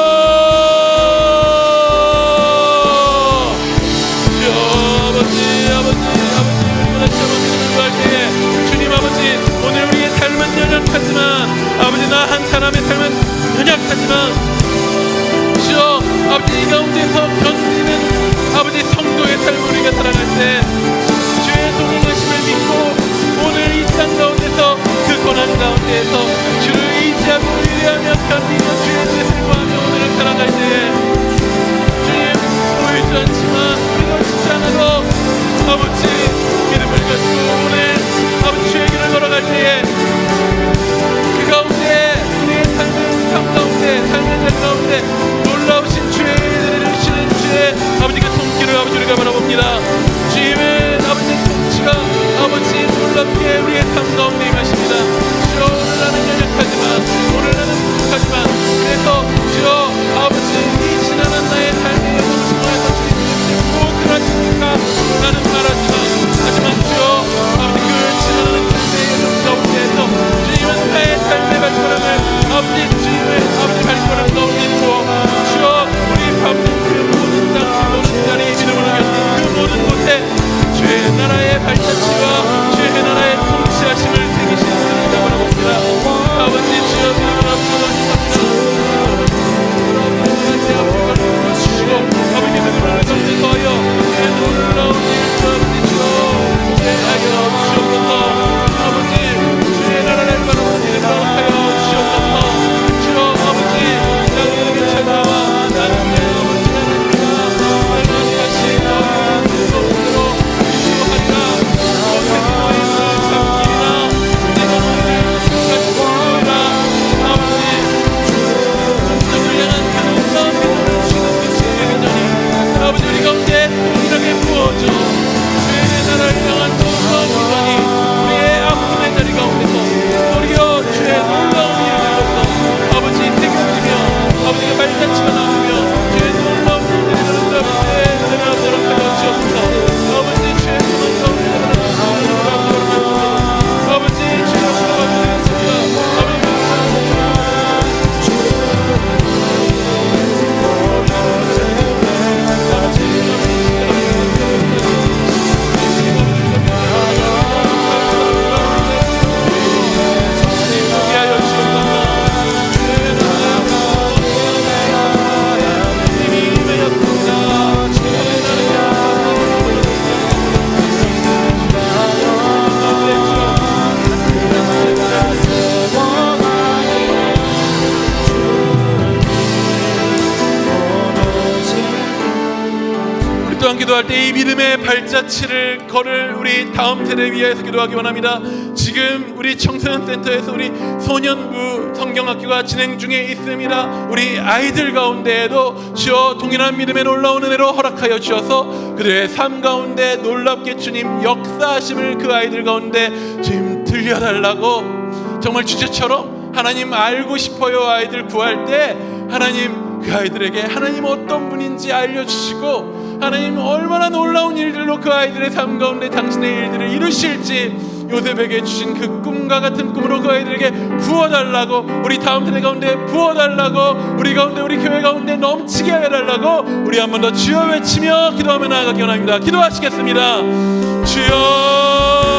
오늘 우리의 삶은 연약하지만 아버지 나 한 사람의 삶은 연약하지만 주여 아버지 이 가운데서 견디는 아버지 성도의 삶을 우리가 살아갈 때 주의 동행하심을 믿고 오늘 이 땅 가운데서 그 고난 가운데에서 주를 의지하고 의뢰하며 견디며 주의 뜻을 구하며 오늘을 살아갈 때에 주님 보이지 않지만 믿어지지 않아도 아버지 믿음을 가지고 오늘 아버지 주의 길을 걸어갈 때에 그 가운데 우리의 삶의 삶 가운데 삶의 날 가운데 놀라우신 주의 이루시는 주의 아버지 그 손길을 아버지 우리가 바라봅니다. 주님의 아버지 통치가 아버지 놀랍게 우리의 삶 가운데 임하십니다. 주여 오늘 나는 연약하지만 오늘 나는 부족하지만 그래서 주여 아버지 이 지나간 나의 삶의 모습을 통해서 주님의 무엇을 하십니까? 나는 말하지만 하지만 주여 아버지 그 지나가는 삶의 가운데에서 주님은 나의 삶의 발걸음을 아버지 주님의 아버지 발걸음 가운데 두어 주여 우리 밟는 그 모든 땅 그 모든 자리 믿음으로 견딘 그 모든 곳에 주의 나라의 발자취와 주의 나라의 통치하심을 새기시는 나아간 기도할 때 이 믿음의 발자취를 걸을 우리 다음 세대를 위해서 기도하기 원합니다. 지금 우리 청소년 센터에서 우리 소년부 성경학교가 진행 중에 있습니다. 우리 아이들 가운데에도 주여 동일한 믿음의 놀라운 은혜로 허락하여 주셔서 그들의 삶 가운데 놀랍게 주님 역사하심을 그 아이들 가운데 주님 들려달라고, 정말 주제처럼 하나님 알고 싶어요 아이들 구할 때 하나님 그 아이들에게 하나님 어떤 분인지 알려주시고 하나님 얼마나 놀라운 일들로 그 아이들의 삶 가운데 당신의 일들을 이루실지 요셉에게 주신 그 꿈과 같은 꿈으로 그 아이들에게 부어달라고, 우리 다음 세대 가운데 부어달라고, 우리 가운데 우리 교회 가운데 넘치게 해달라고 우리 한 번 더 주여 외치며 기도하며 나아가기 원합니다. 기도하시겠습니다. 주여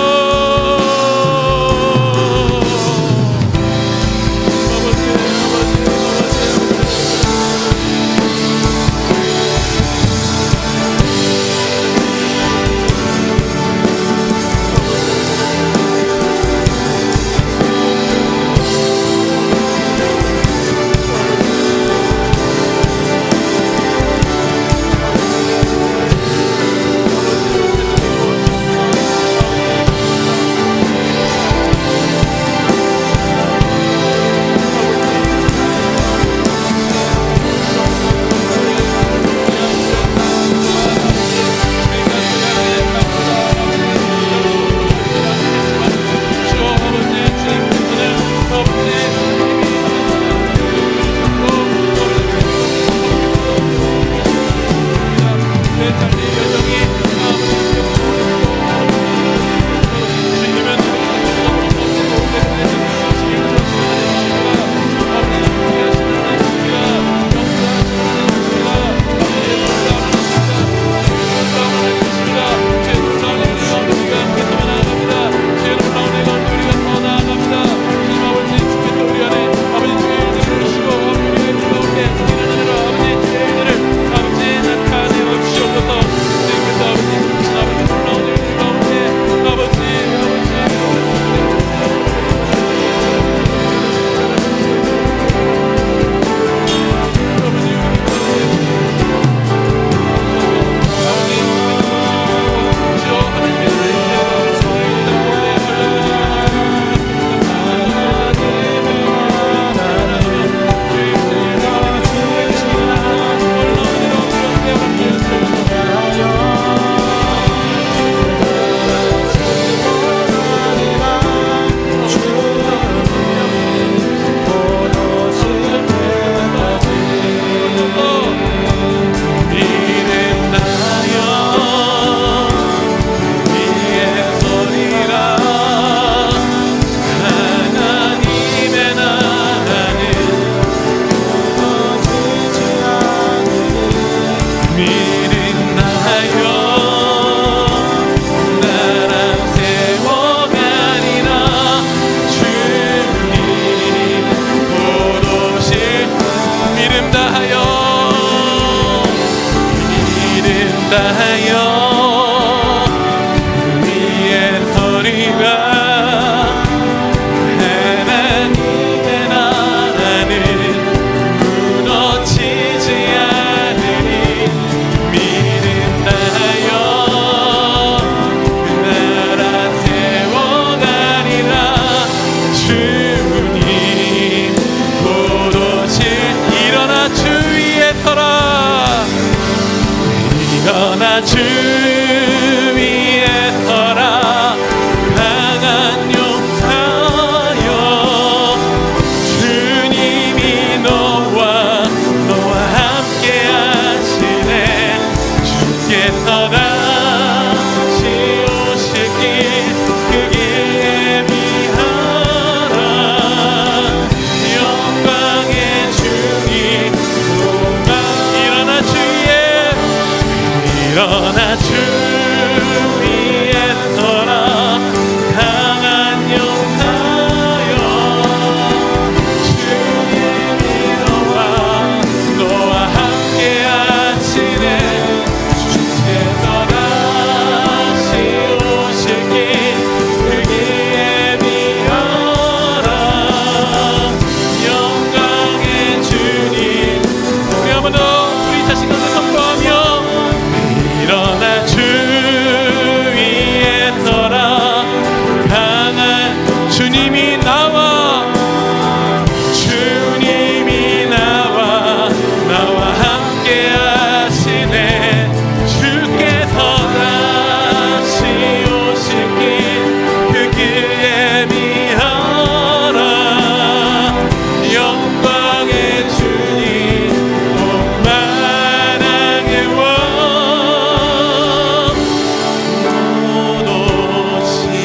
일어나 주 위에 서라 강한 용사여 주님이 너와 함께 하시네 주께서 다시 오실 길 예비하라 영광의 주님 일어나 주의 일어나 주님이 나와 함께 하시네. 주께서 다시 오시길 그 길에 미하라. 영광의 주님 만왕의 원 못 오시네.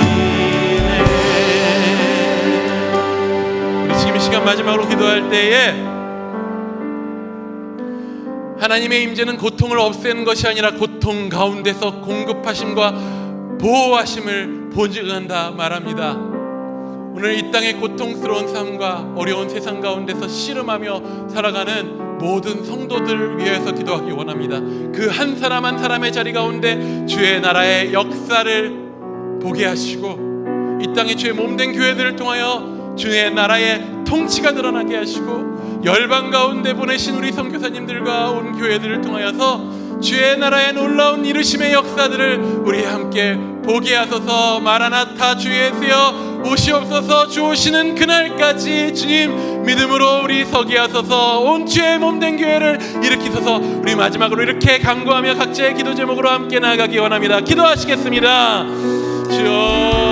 우리 지금 이 시간 마지막으로 기도할 때에 하나님의 임재는 고통을 없애는 것이 아니라 고통 가운데서 공급하심과 보호하심을 보증한다 말합니다. 오늘 이 땅의 고통스러운 삶과 어려운 세상 가운데서 씨름하며 살아가는 모든 성도들을 위해서 기도하기 원합니다. 그 한 사람 한 사람의 자리 가운데 주의 나라의 역사를 보게 하시고 이 땅의 주의 몸된 교회들을 통하여 주의 나라의 통치가 드러나게 하시고 열방 가운데 보내신 우리 선교사님들과 온 교회들을 통하여서 주의 나라의 놀라운 이루심의 역사들을 우리 함께 보게 하소서. 마라나타 주 예수여 오시옵소서. 주 오시는 그날까지 주님 믿음으로 우리 서게 하소서. 온 주의 몸된 교회를 일으키소서. 우리 마지막으로 이렇게 간구하며 각자의 기도 제목으로 함께 나아가기 원합니다. 기도하시겠습니다. 주여